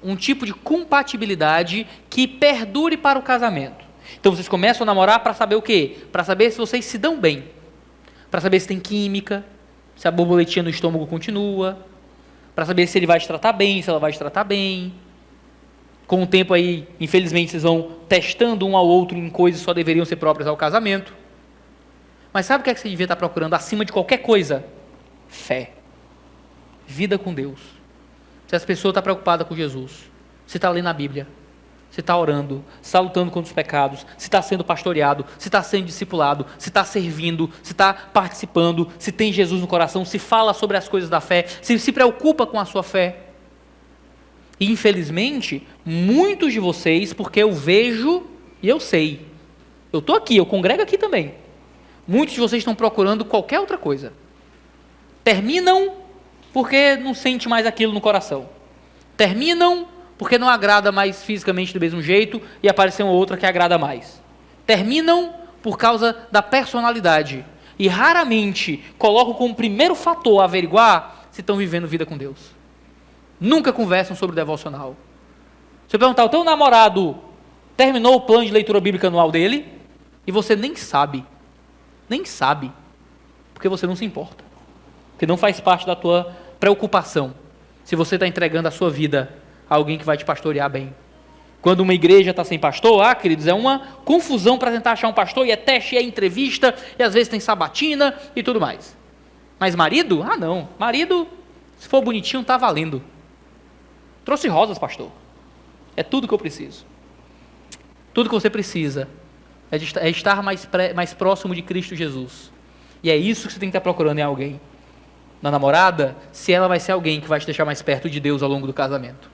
Speaker 1: um tipo de compatibilidade que perdure para o casamento. Então, vocês começam a namorar para saber o quê? Para saber se vocês se dão bem. Para saber se tem química, se a borboletinha no estômago continua. Para saber se ele vai te tratar bem, se ela vai te tratar bem. Com o tempo aí, infelizmente, vocês vão testando um ao outro em coisas que só deveriam ser próprias ao casamento. Mas sabe o que é que você devia estar procurando acima de qualquer coisa? Fé. Vida com Deus. Se as pessoas estão preocupadas com Jesus, se está lendo a Bíblia, se está orando, se está lutando contra os pecados, se está sendo pastoreado, se está sendo discipulado, se está servindo, se está participando, se tem Jesus no coração, se fala sobre as coisas da fé, se preocupa com a sua fé. E infelizmente, muitos de vocês, porque eu vejo e eu sei, eu estou aqui, eu congrego aqui também, muitos de vocês estão procurando qualquer outra coisa. Terminam porque não sente mais aquilo no coração. Terminam porque não agrada mais fisicamente do mesmo jeito e apareceu uma outra que agrada mais. Terminam por causa da personalidade e raramente colocam como primeiro fator a averiguar se estão vivendo vida com Deus. Nunca conversam sobre o devocional. Se eu perguntar, o teu namorado terminou o plano de leitura bíblica anual dele? E você nem sabe, porque você não se importa, porque não faz parte da tua preocupação, se você está entregando a sua vida a alguém que vai te pastorear bem. Quando uma igreja está sem pastor, queridos, é uma confusão para tentar achar um pastor, e é teste, e é entrevista, e às vezes tem sabatina e tudo mais. Mas marido? Não, marido, se for bonitinho, está valendo. Trouxe rosas, pastor. É tudo que eu preciso. Tudo que você precisa é estar mais próximo de Cristo Jesus. E é isso que você tem que estar procurando em alguém. Na namorada, se ela vai ser alguém que vai te deixar mais perto de Deus ao longo do casamento.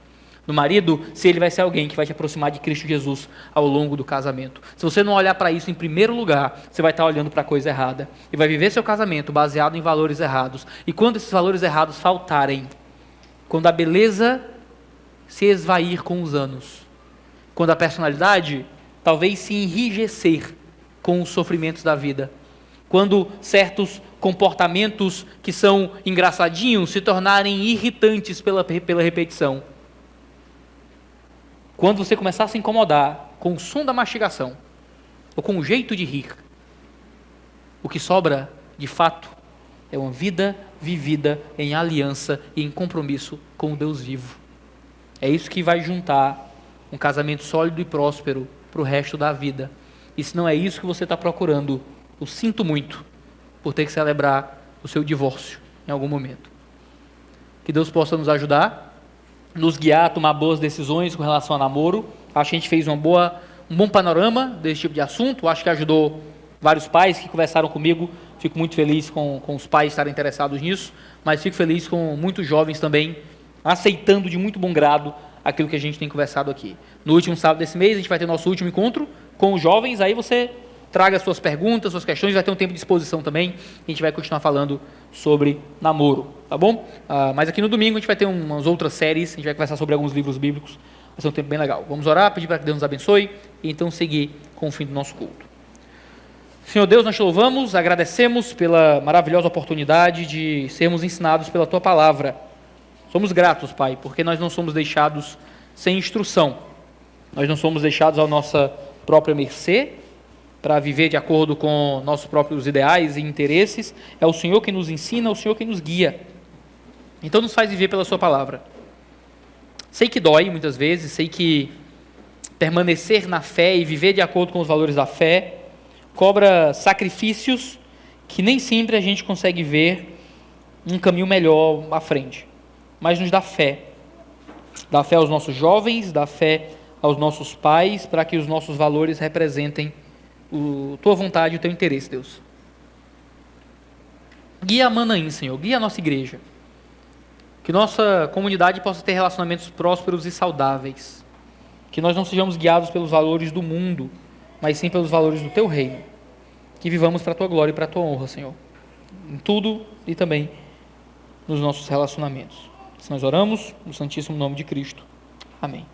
Speaker 1: No marido, se ele vai ser alguém que vai te aproximar de Cristo Jesus ao longo do casamento. Se você não olhar para isso em primeiro lugar, você vai estar olhando para a coisa errada. E vai viver seu casamento baseado em valores errados. E quando esses valores errados faltarem, quando a beleza se esvair com os anos, quando a personalidade talvez se enrijecer com os sofrimentos da vida, quando certos comportamentos que são engraçadinhos se tornarem irritantes pela repetição, quando você começar a se incomodar com o som da mastigação, ou com o jeito de rir, O que sobra, de fato, é uma vida vivida em aliança e em compromisso com o Deus vivo. É isso que vai juntar um casamento sólido e próspero para o resto da vida. E se não é isso que você está procurando, eu sinto muito por ter que celebrar o seu divórcio em algum momento. Que Deus possa nos ajudar, nos guiar a tomar boas decisões com relação ao namoro. Acho que a gente fez um bom panorama desse tipo de assunto. Acho que ajudou vários pais que conversaram comigo. Fico muito feliz com os pais estarem interessados nisso, mas fico feliz com muitos jovens também aceitando de muito bom grado aquilo que a gente tem conversado aqui. No último sábado desse mês, a gente vai ter nosso último encontro com os jovens. Aí você traga suas perguntas, suas questões, vai ter um tempo de exposição também. A gente vai continuar falando sobre namoro, tá bom? Mas aqui no domingo a gente vai ter umas outras séries, a gente vai conversar sobre alguns livros bíblicos. Vai ser um tempo bem legal. Vamos orar, pedir para que Deus nos abençoe e então seguir com o fim do nosso culto. Senhor Deus, nós te louvamos, agradecemos pela maravilhosa oportunidade de sermos ensinados pela Tua Palavra. Somos gratos, Pai, porque nós não somos deixados sem instrução. Nós não somos deixados à nossa própria mercê, para viver de acordo com nossos próprios ideais e interesses. É o Senhor que nos ensina, é o Senhor que nos guia. Então nos faz viver pela Sua Palavra. Sei que dói muitas vezes, sei que permanecer na fé e viver de acordo com os valores da fé cobra sacrifícios que nem sempre a gente consegue ver um caminho melhor à frente. Mas nos dá fé. Dá fé aos nossos jovens, dá fé aos nossos pais, para que os nossos valores representem Tua vontade e o Teu interesse, Deus. Guia a Manaim, Senhor, guia a nossa igreja. Que nossa comunidade possa ter relacionamentos prósperos e saudáveis. Que nós não sejamos guiados pelos valores do mundo, mas sim pelos valores do Teu reino. Que vivamos para a Tua glória e para a Tua honra, Senhor. Em tudo e também nos nossos relacionamentos. Se nós oramos no Santíssimo Nome de Cristo. Amém.